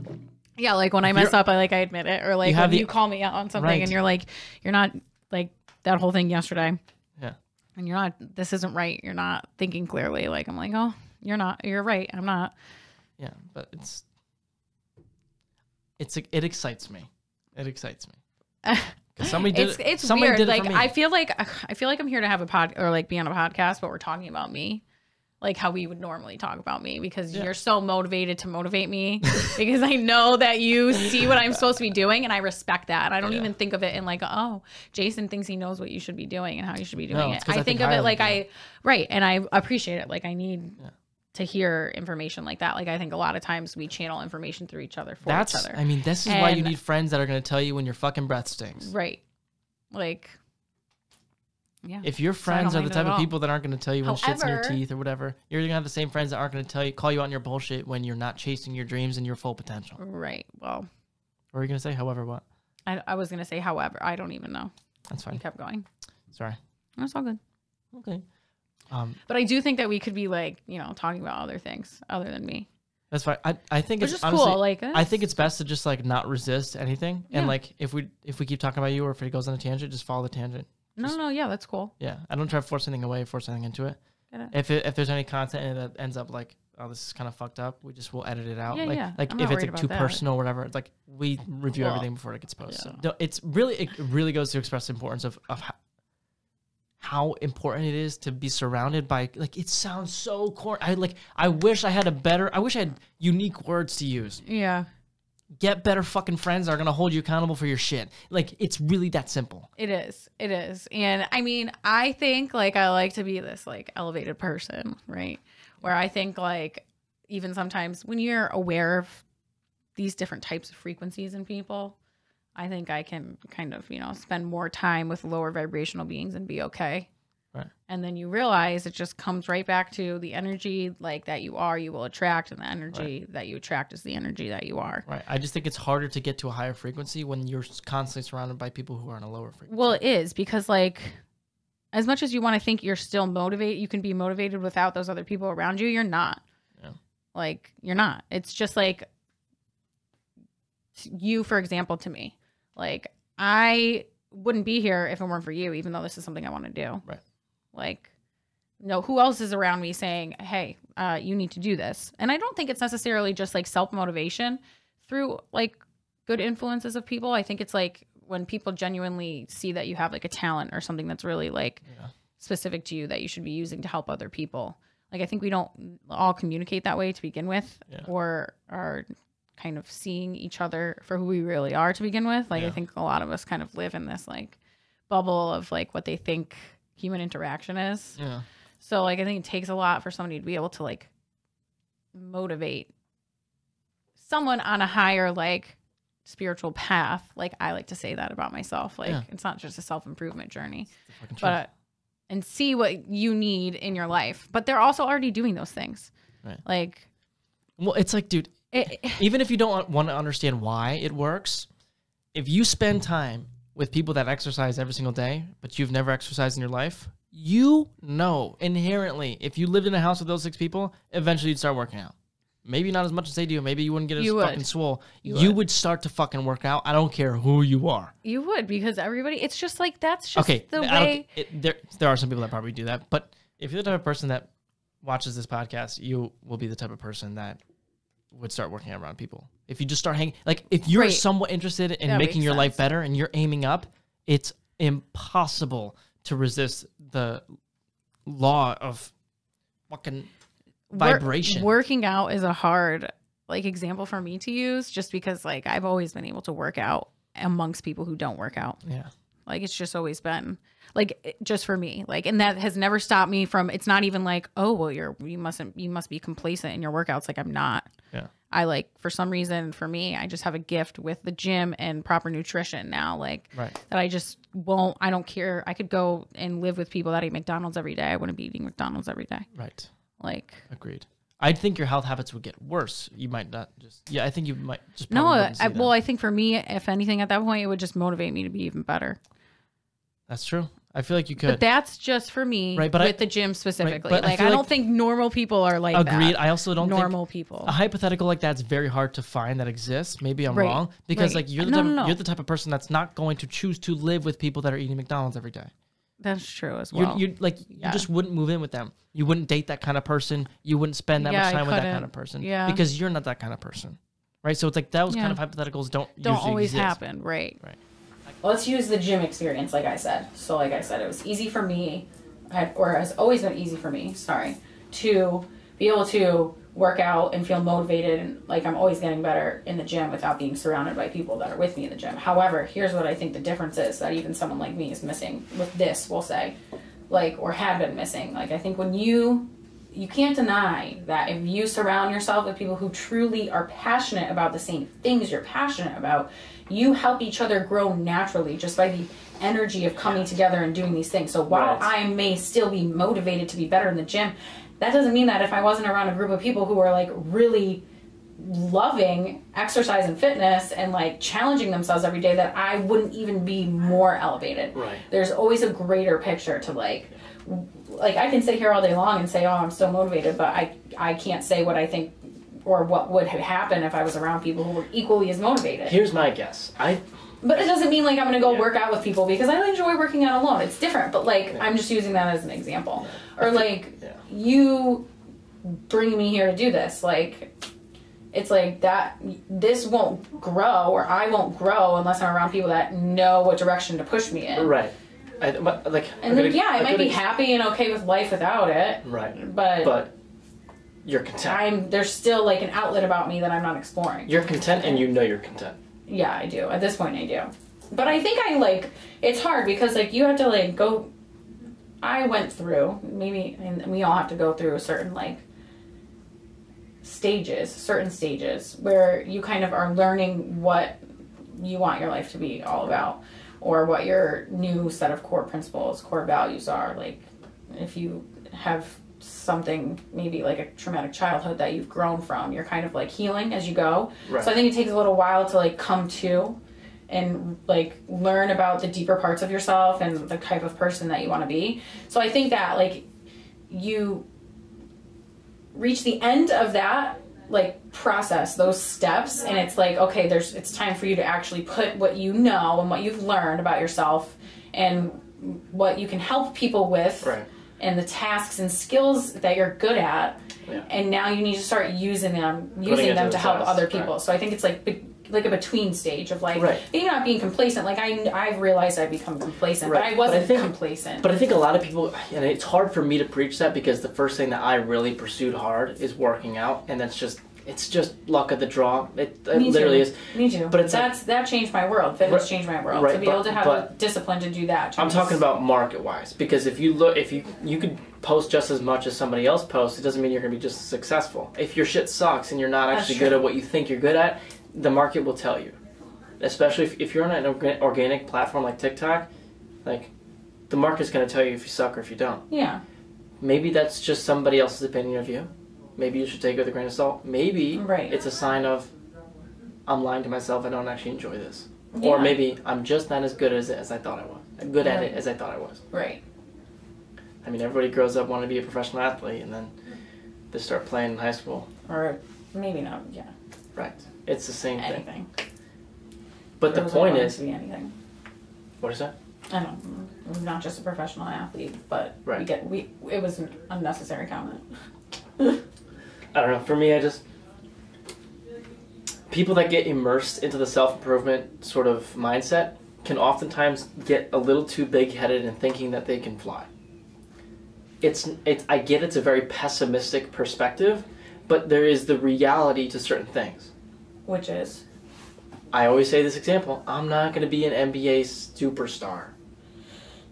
Speaker 2: Yeah, like when I mess up, I admit it. Or like when you call me out on something and you're like, you're not like that whole thing yesterday. Yeah. And you're not, this isn't right. You're not thinking clearly. Like, I'm like, oh, you're right. I'm not.
Speaker 1: Yeah, but it excites me. It excites me. Somebody did it.
Speaker 2: It's
Speaker 1: somebody
Speaker 2: weird.
Speaker 1: did it
Speaker 2: like,
Speaker 1: for me.
Speaker 2: I feel like I'm here to have a pod or like be on a podcast, but we're talking about me. Like how we would normally talk about me, because you're so motivated to motivate me because I know that you see what I'm supposed to be doing, and I respect that. I don't even think of it in like, oh, Jason thinks he knows what you should be doing and how you should be doing it. I think of it like and I appreciate it. Like I need to hear information like that. Like I think a lot of times we channel information through each other for each other.
Speaker 1: I mean, this is why you need friends that are going to tell you when your fucking breath stinks.
Speaker 2: Right. Like. Yeah.
Speaker 1: If your friends are the type of people that aren't going to tell you when shit's in your teeth or whatever, you're going to have the same friends that aren't going to call you out on your bullshit when you're not chasing your dreams and your full potential.
Speaker 2: Right. Well.
Speaker 1: What were you going to say? However, what?
Speaker 2: I was going to say, however, I don't even know.
Speaker 1: That's fine.
Speaker 2: You kept going.
Speaker 1: Sorry.
Speaker 2: That's all good.
Speaker 1: Okay.
Speaker 2: But I do think that we could be like, talking about other things other than me.
Speaker 1: That's fine. I think it's
Speaker 2: just
Speaker 1: honestly,
Speaker 2: cool. Like,
Speaker 1: I think it's best to just like not resist anything. And like, if we keep talking about you or if it goes on a tangent, just follow the tangent.
Speaker 2: No, yeah, that's cool.
Speaker 1: Yeah, I don't try to force anything away, force anything into it. If there's any content and that ends up like, oh, this is kind of fucked up, we'll edit it out.
Speaker 2: Yeah,
Speaker 1: like if it's like too personal or whatever, it's like we review everything before it gets posted. Yeah. So it really goes to express the importance of how important it is to be surrounded by, like, it sounds so corny. I wish I had unique words to use.
Speaker 2: Yeah.
Speaker 1: Get better fucking friends that are going to hold you accountable for your shit. Like, it's really that simple.
Speaker 2: It is. And I mean, I think like I like to be this like elevated person, right? Where I think like even sometimes when you're aware of these different types of frequencies in people, I think I can kind of, spend more time with lower vibrational beings and be okay.
Speaker 1: Right.
Speaker 2: And then you realize it just comes right back to the energy like that you will attract, and the energy that you attract is the energy that you are.
Speaker 1: Right. I just think it's harder to get to a higher frequency when you're constantly surrounded by people who are on a lower frequency.
Speaker 2: Well, it is, because like as much as you want to think you're still motivated, you can be motivated without those other people around you. You're not.
Speaker 1: Yeah.
Speaker 2: Like you're not. It's just like you, for example, to me, like I wouldn't be here if it weren't for you, even though this is something I want to do.
Speaker 1: Right.
Speaker 2: Like, no, who else is around me saying, hey, you need to do this? And I don't think it's necessarily just like self-motivation through like good influences of people. I think it's like when people genuinely see that you have like a talent or something that's really like specific to you that you should be using to help other people. Like, I think we don't all communicate that way to begin with, or are kind of seeing each other for who we really are to begin with. Like, I think a lot of us kind of live in this like bubble of like what they think human interaction is.
Speaker 1: Yeah.
Speaker 2: So like I think it takes a lot for somebody to be able to like motivate someone on a higher like spiritual path. Like I like to say that about myself. Like it's not just a self-improvement journey, but and see what you need in your life. But they're also already doing those things.
Speaker 1: Right.
Speaker 2: Like,
Speaker 1: well, it's like, dude, even if you don't want to understand why it works, if you spend time with people that exercise every single day, but you've never exercised in your life, inherently, if you lived in a house with those 6 people, eventually you'd start working out. Maybe not as much as they do. Maybe you wouldn't get as fucking swole. You would start to fucking work out. I don't care who you are.
Speaker 2: You would, because everybody, it's just like, that's just the way.
Speaker 1: There are some people that probably do that, but if you're the type of person that watches this podcast, you will be the type of person that would start working out around people. If you just start hanging, like if you're somewhat interested in
Speaker 2: that
Speaker 1: making
Speaker 2: makes
Speaker 1: your
Speaker 2: sense.
Speaker 1: life better and you're aiming up, it's impossible to resist the law of fucking vibration.
Speaker 2: Working out is a hard like example for me to use, just because like I've always been able to work out amongst people who don't work out.
Speaker 1: Yeah.
Speaker 2: Like it's just always been like just for me, like, and that has never stopped me from. It's not even like, oh well, you must be complacent in your workouts. Like I'm not.
Speaker 1: Yeah.
Speaker 2: I like for some reason for me, I just have a gift with the gym and proper nutrition now. Like that I just won't. I don't care. I could go and live with people that eat McDonald's every day. I wouldn't be eating McDonald's every day.
Speaker 1: Right.
Speaker 2: Like
Speaker 1: agreed. I think your health habits would get worse. You might not just. Yeah, I think you might just.
Speaker 2: No, I think for me, if anything, at that point, it would just motivate me to be even better.
Speaker 1: That's true. I feel like you could.
Speaker 2: But that's just for me,
Speaker 1: right, but
Speaker 2: with the gym specifically.
Speaker 1: Right,
Speaker 2: like I don't think normal people are like
Speaker 1: agreed.
Speaker 2: that.
Speaker 1: I also don't
Speaker 2: normal
Speaker 1: think
Speaker 2: people.
Speaker 1: A hypothetical like that's very hard to find that exists. Maybe I'm wrong because like you're you're the type of person that's not going to choose to live with people that are eating McDonald's every day.
Speaker 2: That's true as well.
Speaker 1: You just wouldn't move in with them. You wouldn't date that kind of person. You wouldn't spend that much time with that kind of person.
Speaker 2: Yeah.
Speaker 1: Because you're not that kind of person. Right? So it's like those kind of hypotheticals don't usually
Speaker 2: always
Speaker 1: exist.
Speaker 2: happen. Right.
Speaker 3: Let's use the gym experience, like I said. So like I said, it was easy for me, or has always been easy for me, to be able to work out and feel motivated and like I'm always getting better in the gym without being surrounded by people that are with me in the gym. However, here's what I think the difference is that even someone like me is missing with this, we'll say, like, or had been missing. Like I think when you can't deny that if you surround yourself with people who truly are passionate about the same things you're passionate about, you help each other grow naturally just by the energy of coming together and doing these things. So while I may still be motivated to be better in the gym, that doesn't mean that if I wasn't around a group of people who are like really loving exercise and fitness and like challenging themselves every day, that I wouldn't even be more elevated. Right. There's always a greater picture to like I can sit here all day long and say, oh, I'm so motivated, but I can't say what I think or what would have happened if I was around people who were equally as motivated.
Speaker 4: Here's my guess.
Speaker 3: But it doesn't mean like I'm going to go work out with people because I enjoy working out alone. It's different, but like I'm just using that as an example. Or like you bring me here to do this. Like it's like that. This won't grow, or I won't grow unless I'm around people that know what direction to push me in.
Speaker 4: Right.
Speaker 3: I might be happy and okay with life without it.
Speaker 4: Right.
Speaker 3: But
Speaker 4: you're content.
Speaker 3: There's still like an outlet about me that I'm not exploring.
Speaker 4: You're content, and you know you're content.
Speaker 3: Yeah, I do. At this point, I do. But I think it's hard because like you have to like go. I went through and we all have to go through certain stages where you kind of are learning what you want your life to be all about, or what your new set of core principles, core values are. Like if you have something, maybe like a traumatic childhood that you've grown from, you're kind of like healing as you go. Right. So I think it takes a little while to like come to and like learn about the deeper parts of yourself and the type of person that you want to be. So I think that like you reach the end of that like process, those steps, and it's like, okay, it's time for you to actually put what you know and what you've learned about yourself and what you can help people with.
Speaker 4: Right.
Speaker 3: And the tasks and skills that you're good at, and now you need to start using them to help other people. Right. So I think it's like a between stage of like maybe not being complacent. Like I've realized I've become complacent, but I wasn't complacent.
Speaker 4: But I think a lot of people, and it's hard for me to preach that because the first thing that I really pursued hard is working out, and it's just luck of the draw. It literally is.
Speaker 3: Me too.
Speaker 4: But
Speaker 3: that changed my world. Fitness changed my world. To be able to have a discipline to do that.
Speaker 4: I'm talking about market-wise, because if you could post just as much as somebody else posts, it doesn't mean you're going to be just as successful. If your shit sucks and you're not actually good at what you think you're good at, the market will tell you. Especially if you're on an organic platform like TikTok, like the market's going to tell you if you suck or if you don't.
Speaker 3: Yeah.
Speaker 4: Maybe that's just somebody else's opinion of you. Maybe you should take it with a grain of salt. Maybe it's a sign of I'm lying to myself. I don't actually enjoy this. Yeah. Or maybe I'm just not as good as I thought I was. Good at it as I thought I was.
Speaker 3: Right.
Speaker 4: I mean, everybody grows up wanting to be a professional athlete, and then they start playing in high school.
Speaker 3: Or maybe not. Yeah.
Speaker 4: Right. It's the same
Speaker 3: thing.
Speaker 4: But the point is,
Speaker 3: be anything.
Speaker 4: What is that?
Speaker 3: I don't know. I'm not just a professional athlete, but it was an unnecessary comment.
Speaker 4: I don't know. For me, people that get immersed into the self-improvement sort of mindset can oftentimes get a little too big-headed in thinking that they can fly. I get it's a very pessimistic perspective, but there is the reality to certain things.
Speaker 3: Which is?
Speaker 4: I always say this example. I'm not going to be an NBA superstar.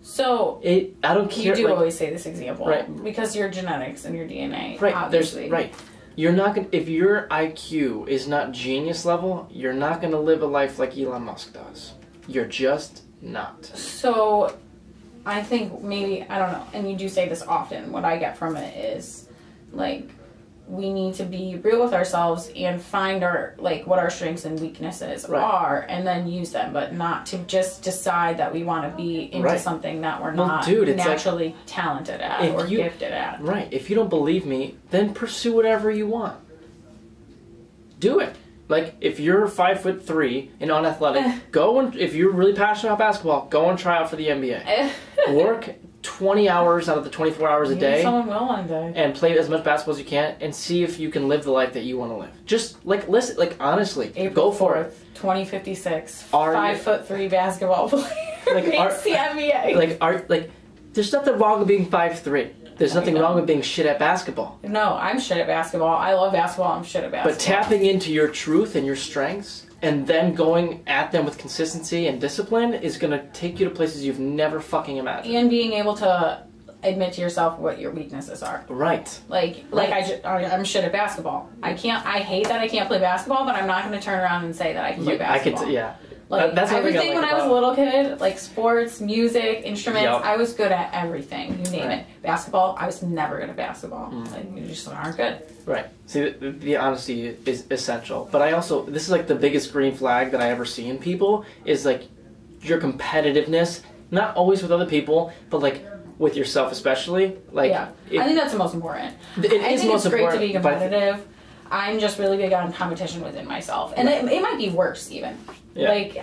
Speaker 3: So
Speaker 4: I don't care.
Speaker 3: You do always say this example,
Speaker 4: right?
Speaker 3: Because your genetics and your DNA,
Speaker 4: right?
Speaker 3: Obviously,
Speaker 4: right. You're not going. If your IQ is not genius level, you're not going to live a life like Elon Musk does. You're just not.
Speaker 3: So, I think maybe I don't know. And you do say this often. What I get from it is, like, we need to be real with ourselves and find our, like, what our strengths and weaknesses are, and then use them, but not to just decide that we want to be into something that we're not naturally talented at or gifted at.
Speaker 4: Right. If you don't believe me, then pursue whatever you want. Do it. Like, if you're 5'3" and unathletic, go and, if you're really passionate about basketball, go and try out for the NBA. Work 20 hours out of the 24 hours a day.
Speaker 3: Someone will one day.
Speaker 4: And play as much basketball as you can and see if you can live the life that you want to live. Just, like, listen, like, honestly,
Speaker 3: April
Speaker 4: go for
Speaker 3: 4th,
Speaker 4: it.
Speaker 3: 2056, 5'3" basketball player makes the NBA.
Speaker 4: There's nothing wrong with being 5'3". There's nothing wrong with being shit at basketball.
Speaker 3: No, I'm shit at basketball. I love basketball. I'm shit at basketball.
Speaker 4: But tapping into your truth and your strengths and then going at them with consistency and discipline is going to take you to places you've never fucking imagined.
Speaker 3: And being able to admit to yourself what your weaknesses are.
Speaker 4: Right.
Speaker 3: I'm shit at basketball. I hate that I can't play basketball, but I'm not going to turn around and say that I can play basketball. Like,
Speaker 4: that's
Speaker 3: everything when I was a little kid, like sports, music, instruments, I was good at everything. You name it. Basketball, I was never good at basketball. Like, you just aren't good.
Speaker 4: Right. See, the honesty is essential. But I also, this is like the biggest green flag that I ever see in people is like your competitiveness, not always with other people, but like with yourself especially. Like,
Speaker 3: I think that's the most important.
Speaker 4: I think
Speaker 3: it's great to be competitive. I'm just really big on competition within myself. And it might be worse even. Yeah. Like,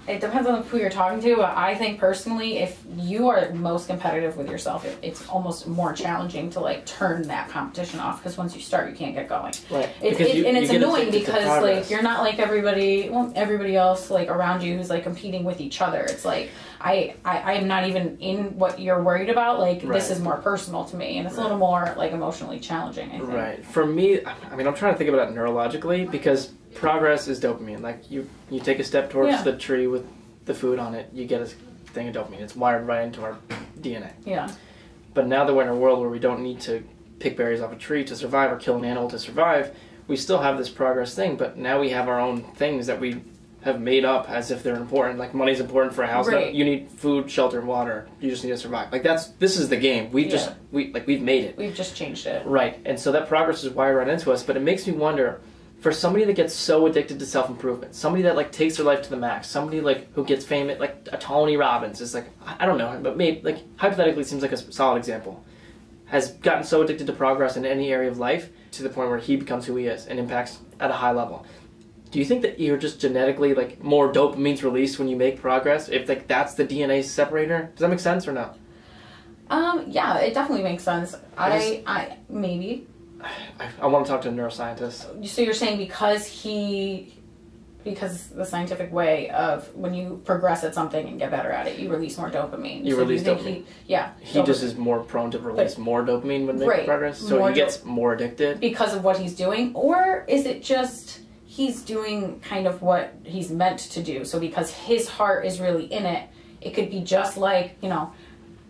Speaker 3: it depends on who you're talking to, but I think personally, if you are most competitive with yourself, it's almost more challenging to, like, turn that competition off, because once you start, you can't get going.
Speaker 4: Right.
Speaker 3: It's annoying because, like, you're not like everybody else, like, around you who's, like, competing with each other. It's like, I am not even in what you're worried about. Like, this is more personal to me, and it's a little more, like, emotionally challenging, I think.
Speaker 4: Right. For me, I mean, I'm trying to think about it neurologically, because progress is dopamine. Like, you take a step towards the tree with the food on it, you get a thing of dopamine. It's wired right into our DNA.
Speaker 3: Yeah.
Speaker 4: But now that we're in a world where we don't need to pick berries off a tree to survive or kill an animal to survive, we still have this progress thing, but now we have our own things that we have made up as if they're important. Like, money's important for a house. Right. You need food, shelter, and water. You just need to survive. Like, this is the game. We've made it.
Speaker 3: We've just changed it.
Speaker 4: Right. And so that progress is wired right into us, but it makes me wonder, for somebody that gets so addicted to self-improvement, somebody that, like, takes their life to the max, somebody, like, who gets famous, like a Tony Robbins is, like, I don't know, but maybe, like, hypothetically seems like a solid example, has gotten so addicted to progress in any area of life to the point where he becomes who he is and impacts at a high level. Do you think that you're just genetically, like, more dopamine's released when you make progress? If, like, that's the DNA separator? Does that make sense or no?
Speaker 3: Yeah, it definitely makes sense. I maybe.
Speaker 4: I want to talk to a neuroscientist.
Speaker 3: So you're saying because the scientific way of when you progress at something and get better at it, you release more dopamine.
Speaker 4: You release dopamine. He just is more prone to release more dopamine when making progress, so he gets more addicted
Speaker 3: because of what he's doing, or is it just he's doing kind of what he's meant to do? So because his heart is really in it, it could be just like, you know,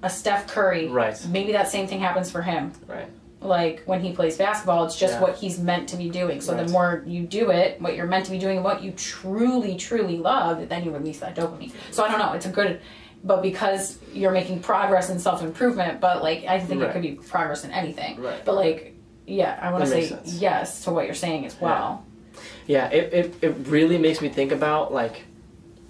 Speaker 3: a Steph Curry.
Speaker 4: Right.
Speaker 3: Maybe that same thing happens for him.
Speaker 4: Right.
Speaker 3: Like, when he plays basketball, it's just what he's meant to be doing. So the more you do it, what you're meant to be doing, and what you truly, truly love, then you release that dopamine. So I don't know, it's a good, but because you're making progress in self-improvement, but, like, I think it could be progress in anything.
Speaker 4: Right.
Speaker 3: But, like, I want to say
Speaker 4: sense.
Speaker 3: yes to what you're saying as well.
Speaker 4: Yeah, it really makes me think about, like,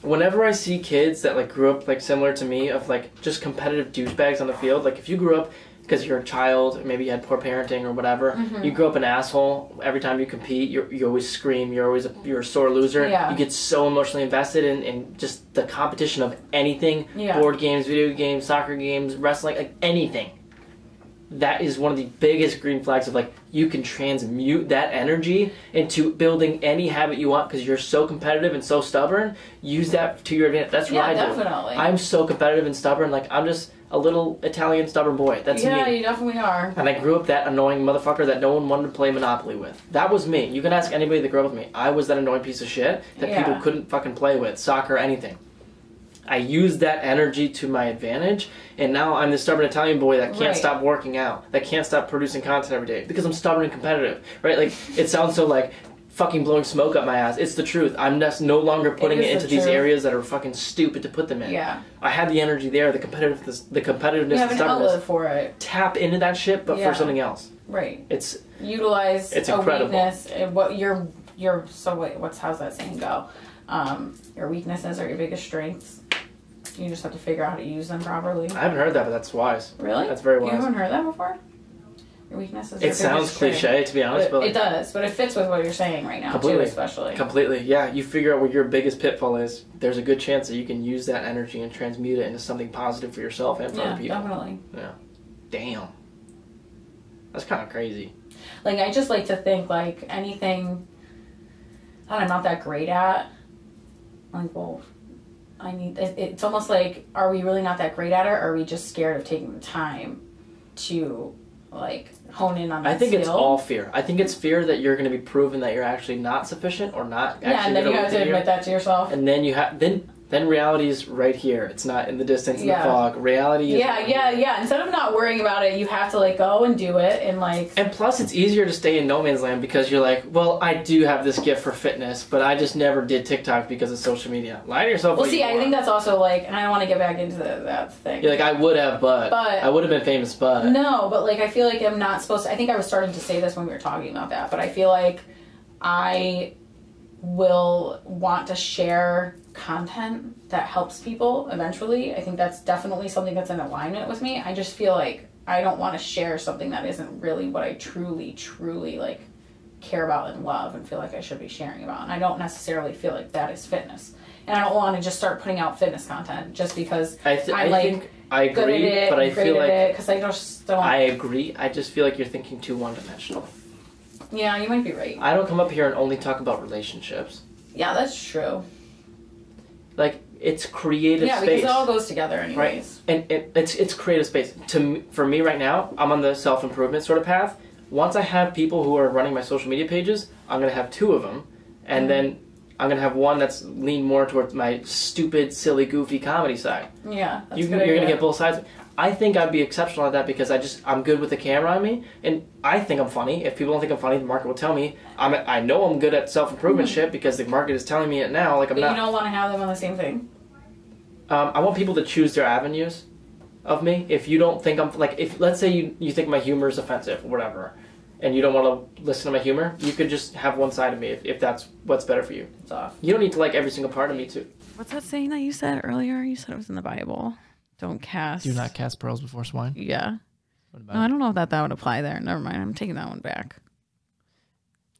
Speaker 4: whenever I see kids that, like, grew up, like, similar to me, of, like, just competitive douchebags on the field, like, if you grew up because you're a child, maybe you had poor parenting or whatever, you grew up an asshole. Every time you compete, you always scream, you're a sore loser. You get so emotionally invested in just the competition of anything, board games, video games, soccer games, wrestling, like anything. That is one of the biggest green flags of, like, you can transmute that energy into building any habit you want because you're so competitive and so stubborn. Use that to your advantage. That's what I do.
Speaker 3: Definitely.
Speaker 4: I'm so competitive and stubborn. Like, I'm just a little Italian stubborn boy. That's me.
Speaker 3: Yeah, you definitely are.
Speaker 4: And I grew up that annoying motherfucker that no one wanted to play Monopoly with. That was me. You can ask anybody that grew up with me. I was that annoying piece of shit that people couldn't fucking play with, soccer, anything. I used that energy to my advantage, and now I'm the stubborn Italian boy that can't stop working out, that can't stop producing content every day, because I'm stubborn and competitive, right? Like, it sounds so, like, fucking blowing smoke up my ass. It's the truth. I'm just no longer putting it into these areas that are fucking stupid to put them in.
Speaker 3: Yeah.
Speaker 4: I had the energy there, the competitiveness,
Speaker 3: You have
Speaker 4: the
Speaker 3: an
Speaker 4: stubbornness.
Speaker 3: outlet for it.
Speaker 4: Tap into that shit, but for something else.
Speaker 3: Right.
Speaker 4: It's
Speaker 3: utilize
Speaker 4: it's
Speaker 3: a
Speaker 4: incredible.
Speaker 3: weakness. What how's that saying go? Your weaknesses are your biggest strengths. You just have to figure out how to use them properly.
Speaker 4: I haven't heard that, but that's wise.
Speaker 3: Really?
Speaker 4: That's very wise.
Speaker 3: You haven't heard that before? Your weaknesses.
Speaker 4: It sounds cliche, to be honest, but
Speaker 3: it does. But it fits with what you're saying right now,
Speaker 4: completely,
Speaker 3: too, especially.
Speaker 4: Completely, yeah. You figure out what your biggest pitfall is. There's a good chance that you can use that energy and transmute it into something positive for yourself and for other people.
Speaker 3: Definitely.
Speaker 4: Yeah. Damn. That's kind of crazy.
Speaker 3: Like, I just like to think, like, anything that I'm not that great at, like, well, it's almost like, are we really not that great at it, or are we just scared of taking the time to, like, hone in on that
Speaker 4: I think
Speaker 3: skill?
Speaker 4: it's all fear. I think it's fear that you're going to be proven that you're actually not sufficient or not actually
Speaker 3: and then you have to admit that to yourself.
Speaker 4: And then you have then reality is right here. It's not in the distance in the fog. Reality is
Speaker 3: yeah. Instead of not worrying about it, you have to, like, go and do it and, like...
Speaker 4: And plus, it's easier to stay in no man's land because you're like, well, I do have this gift for fitness, but I just never did TikTok because of social media. Lie to yourself.
Speaker 3: Well, see, I think that's also, like, and I don't want to get back into that thing.
Speaker 4: You're like, I would have, but I would have been famous, but...
Speaker 3: No, but, like, I feel like I'm not supposed to... I think I was starting to say this when we were talking about that, but I feel like I will want to share content that helps people eventually. I think that's definitely something that's in alignment with me. I just feel like I don't want to share something that isn't really what I truly, like, care about and love and feel like I should be sharing about. And I don't necessarily feel like that is fitness. And I don't want to just start putting out fitness content just because
Speaker 4: I agree, but I feel like...
Speaker 3: Because I just don't...
Speaker 4: I agree. I just feel like you're thinking too one-dimensional.
Speaker 3: Yeah, you might be right.
Speaker 4: I don't come up here and only talk about relationships.
Speaker 3: Yeah, that's true.
Speaker 4: Like, it's creative space.
Speaker 3: Yeah, because it all goes together anyways.
Speaker 4: Right? And it's creative space. For me right now, I'm on the self-improvement sort of path. Once I have people who are running my social media pages, I'm going to have 2 of them. And then I'm going to have one that's leaned more towards my stupid, silly, goofy comedy side.
Speaker 3: Yeah, that's
Speaker 4: You're going to get both sides. I think I'd be exceptional at that because I'm good with the camera on me, and I think I'm funny. If people don't think I'm funny, the market will tell me. I know I'm good at self-improvement shit because the market is telling me it now. Like, I'm not.
Speaker 3: You don't want to have them on the same thing.
Speaker 4: I want people to choose their avenues of me. If you don't think I'm like, if let's say you think my humor is offensive or whatever, and you don't want to listen to my humor, you could just have one side of me if that's what's better for you.
Speaker 3: It's off.
Speaker 4: You don't need to like every single part of me too.
Speaker 2: What's that saying that you said earlier? You said it was in the Bible. Don't cast.
Speaker 1: Do not cast pearls before swine.
Speaker 2: Yeah.
Speaker 1: What about
Speaker 2: No, I don't know if that would apply there. Never mind. I'm taking that one back.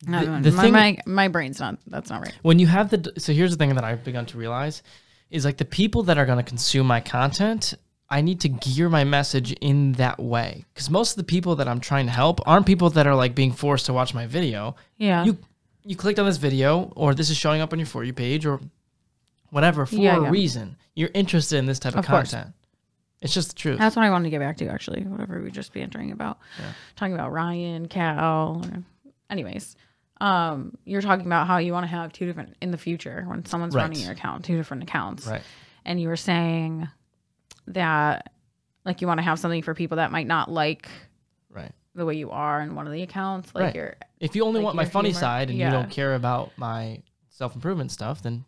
Speaker 1: The
Speaker 2: My brain's not. That's not right.
Speaker 1: When you have so here's the thing that I've begun to realize is like the people that are going to consume my content, I need to gear my message in that way. Because most of the people that I'm trying to help aren't people that are like being forced to watch my video.
Speaker 2: Yeah.
Speaker 1: You clicked on this video, or this is showing up on your For You page, or whatever for a reason. You're interested in this type of content. Course. It's just the truth.
Speaker 2: That's what I wanted to get back to, actually. Whatever we just bantering about. Yeah. Talking about Ryan, Cal. Anyways. You're talking about how you want to have 2 different, in the future, when someone's running your account, 2 different accounts.
Speaker 1: Right.
Speaker 2: And you were saying that, like, you want to have something for people that might not like the way you are in one of the accounts. Like
Speaker 1: if you only want my funny side and you don't
Speaker 2: Yeah.
Speaker 1: care about my self-improvement stuff, then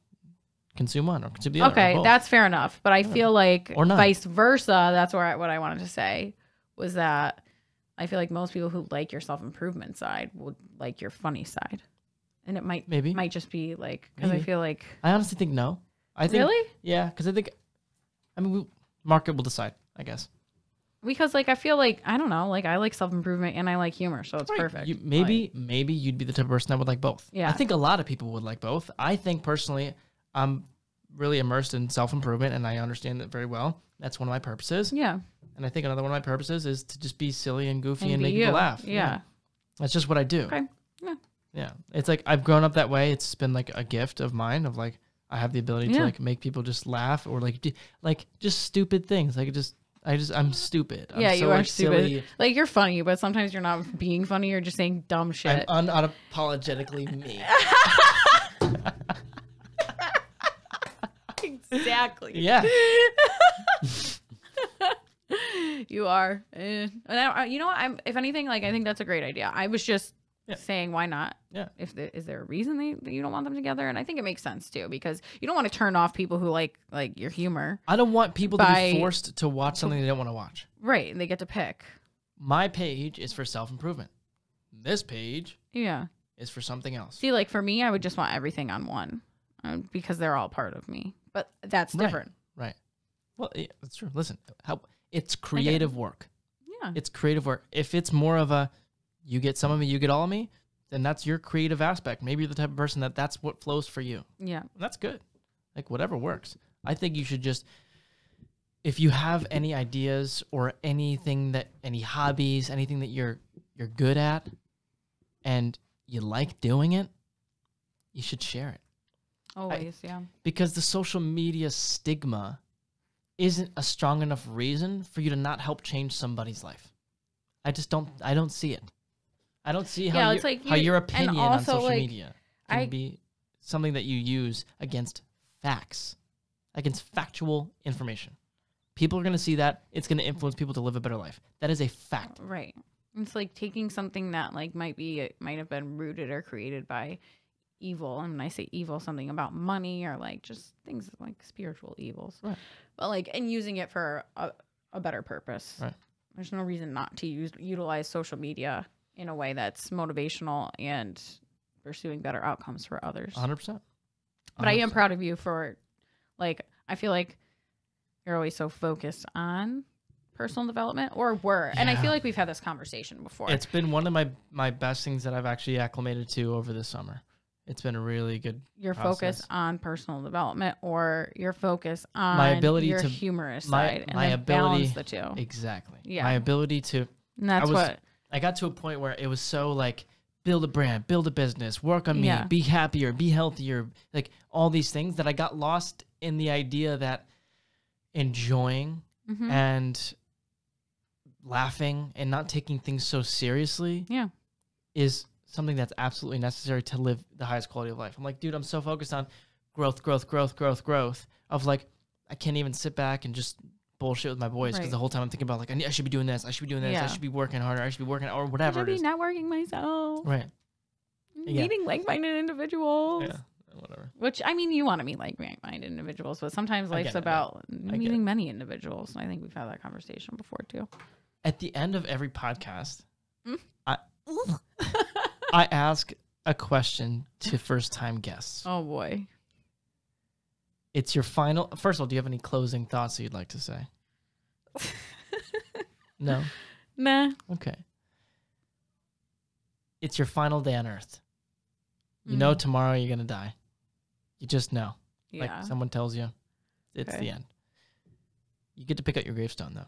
Speaker 1: consume one or consume the other.
Speaker 2: Okay, that's fair enough. But I feel like
Speaker 1: Or not.
Speaker 2: vice versa, that's what I wanted to say, was that I feel like most people who like your self-improvement side would like your funny side. And it might just be like, because I feel like...
Speaker 1: I honestly think no. I think,
Speaker 2: really?
Speaker 1: Yeah, because I think, market will decide, I guess.
Speaker 2: Because, like, I feel like, I don't know, like, I like self-improvement and I like humor, so it's perfect.
Speaker 1: Maybe you'd be the type of person that would like both.
Speaker 2: Yeah.
Speaker 1: I think a lot of people would like both. I think, personally, I'm really immersed in self-improvement, and I understand it very well. That's one of my purposes.
Speaker 2: Yeah.
Speaker 1: And I think another one of my purposes is to just be silly and goofy and make people laugh.
Speaker 2: Yeah.
Speaker 1: That's just what I do.
Speaker 2: Okay. Yeah.
Speaker 1: Yeah. It's like I've grown up that way. It's been like a gift of mine of like I have the ability to like make people just laugh or like just stupid things. Like I'm stupid. I'm
Speaker 2: you are
Speaker 1: like,
Speaker 2: stupid.
Speaker 1: Silly.
Speaker 2: Like you're funny, but sometimes you're not being funny. You're just saying dumb shit.
Speaker 1: I'm unapologetically me.
Speaker 2: Exactly.
Speaker 1: Yeah.
Speaker 2: You are. And you know what? If anything, like I think that's a great idea. I was just saying, why not?
Speaker 1: Yeah.
Speaker 2: Is there a reason that you don't want them together? And I think it makes sense too, because you don't want to turn off people who like your humor.
Speaker 1: I don't want people to be forced to watch something they don't want to watch.
Speaker 2: Right. And they get to pick.
Speaker 1: My page is for self-improvement. This page is for something else.
Speaker 2: See, like for me, I would just want everything on one because they're all part of me. But that's different.
Speaker 1: Right. Well, yeah, that's true. Listen, it's creative work.
Speaker 2: Yeah.
Speaker 1: It's creative work. If it's more of a, you get some of me, you get all of me, then that's your creative aspect. Maybe you're the type of person that's what flows for you.
Speaker 2: Yeah.
Speaker 1: And that's good. Like whatever works. I think you should just, if you have any ideas or any hobbies, anything that you're good at and you like doing it, you should share it.
Speaker 2: Always, yeah.
Speaker 1: Because the social media stigma isn't a strong enough reason for you to not help change somebody's life. I don't see it. I don't see how, how your opinion on social media can be something that you use against facts, against factual information. People are going to see that. It's going to influence people to live a better life. That is a fact.
Speaker 2: Right. It's like taking something that like might have been rooted or created by evil, and when I say evil, something about money or like just things like spiritual evils,
Speaker 1: right?
Speaker 2: But like, and using it for a better purpose,
Speaker 1: right?
Speaker 2: There's no reason not to utilize social media in a way that's motivational and pursuing better outcomes for others.
Speaker 1: 100%.
Speaker 2: But I am proud of you for, like, I feel like you're always so focused on personal development, or were, and I feel like we've had this conversation before.
Speaker 1: It's been one of my best things that I've actually acclimated to over this summer. It's been a really good
Speaker 2: focus on personal development, or your focus on
Speaker 1: my ability
Speaker 2: your
Speaker 1: to
Speaker 2: humorous side, and
Speaker 1: my
Speaker 2: then
Speaker 1: ability,
Speaker 2: balance the two.
Speaker 1: Exactly.
Speaker 2: Yeah.
Speaker 1: My ability to.
Speaker 2: And that's what
Speaker 1: I got to a point where it was so like build a brand, build a business, work on me, be happier, be healthier, like all these things that I got lost in the idea that enjoying and laughing and not taking things so seriously is something that's absolutely necessary to live the highest quality of life. I'm like, dude, I'm so focused on growth of like, I can't even sit back and just bullshit with my boys because the whole time I'm thinking about like, I should be doing this, I should be doing this, I should be working harder, I should be working, or whatever.
Speaker 2: I should be networking myself.
Speaker 1: Right.
Speaker 2: Meeting like-minded individuals.
Speaker 1: Yeah. Whatever.
Speaker 2: Which, I mean, you want to meet like-minded individuals, but sometimes life's about meeting many individuals. And I think we've had that conversation before too.
Speaker 1: At the end of every podcast, I ask a question to first-time guests.
Speaker 2: Oh, boy.
Speaker 1: It's your final... First of all, do you have any closing thoughts that you'd like to say? No?
Speaker 2: Nah.
Speaker 1: Okay. It's your final day on Earth. You know tomorrow you're going to die. You just know.
Speaker 2: Yeah.
Speaker 1: Like someone tells you, it's the end. You get to pick out your gravestone, though.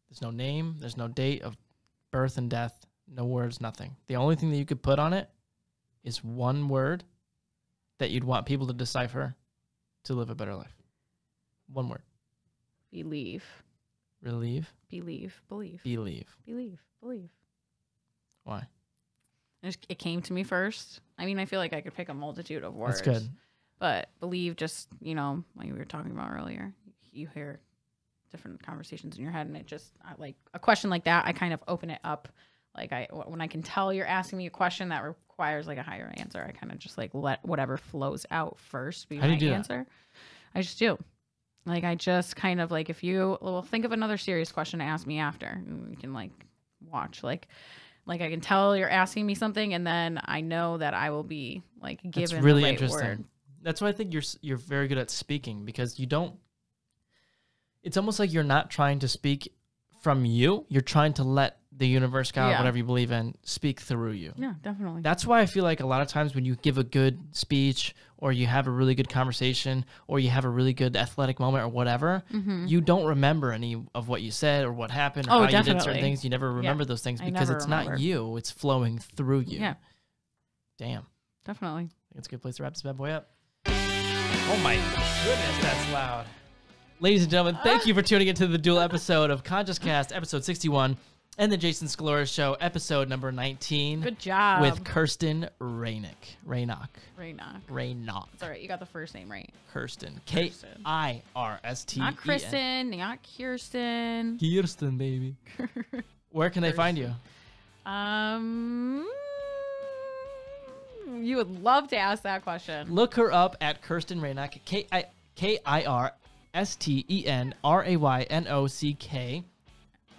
Speaker 1: There's no name. There's no date of birth and death. No words, nothing. The only thing that you could put on it is one word that you'd want people to decipher to live a better life. One word.
Speaker 2: Believe.
Speaker 1: Relieve.
Speaker 2: Believe. Believe.
Speaker 1: Believe.
Speaker 2: Believe. Believe.
Speaker 1: Why?
Speaker 2: It came to me first. I mean, I feel like I could pick a multitude of words.
Speaker 1: That's good.
Speaker 2: But believe, just, you know, like we were talking about earlier, you hear different conversations in your head, and it just, like a question like that, I kind of open it up. Like when I can tell you're asking me a question that requires like a higher answer, I kind of just like let whatever flows out first be my answer. I just do. Like I just kind of like, if you think of another serious question to ask me after, and we can like watch like I can tell you're asking me something, and then I know that I will be like given
Speaker 1: That's really
Speaker 2: the right
Speaker 1: interesting.
Speaker 2: word.
Speaker 1: That's why I think you're very good at speaking, because you don't. It's almost like you're not trying to speak from you. You're trying to let the universe, God,
Speaker 2: Yeah.
Speaker 1: whatever you believe in, speak through you.
Speaker 2: Yeah, definitely.
Speaker 1: That's why I feel like a lot of times when you give a good speech or you have a really good conversation or you have a really good athletic moment or whatever, you don't remember any of what you said or what happened or how you did certain
Speaker 2: definitely.
Speaker 1: things. You never remember those things because
Speaker 2: never
Speaker 1: it's
Speaker 2: remember.
Speaker 1: not you. It's flowing through you.
Speaker 2: Yeah.
Speaker 1: Damn.
Speaker 2: Definitely.
Speaker 1: I think it's a good place to wrap this bad boy up. Oh my goodness, that's loud. Ladies and gentlemen, thank you for tuning into the dual episode of Conscious Cast, episode 61, and the Jason Scalora Show, episode number 19.
Speaker 2: Good job.
Speaker 1: With Kirsten Raynock.
Speaker 2: Raynock.
Speaker 1: Raynock.
Speaker 2: It's all right. You got the first name right.
Speaker 1: Kirsten.
Speaker 2: Kirsten.
Speaker 1: Kirsten.
Speaker 2: Not Kristen. Not Kirsten.
Speaker 1: Kirsten, baby. Where can they find you?
Speaker 2: You would love to ask that question.
Speaker 1: Look her up at Kirsten Raynock. KirstenRaynock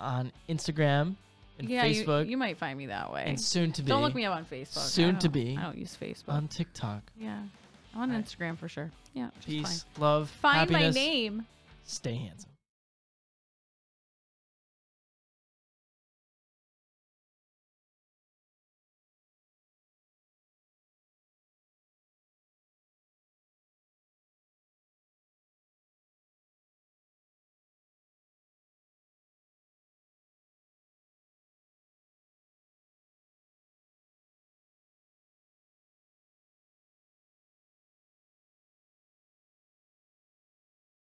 Speaker 1: on Instagram and Facebook.
Speaker 2: You might find me that way.
Speaker 1: And soon to be.
Speaker 2: Don't look me up on Facebook.
Speaker 1: Soon to be.
Speaker 2: I don't use Facebook.
Speaker 1: On TikTok.
Speaker 2: Yeah. I'm on Instagram for sure. Yeah.
Speaker 1: Peace, love,
Speaker 2: Find
Speaker 1: happiness.
Speaker 2: my name.
Speaker 1: Stay handsome.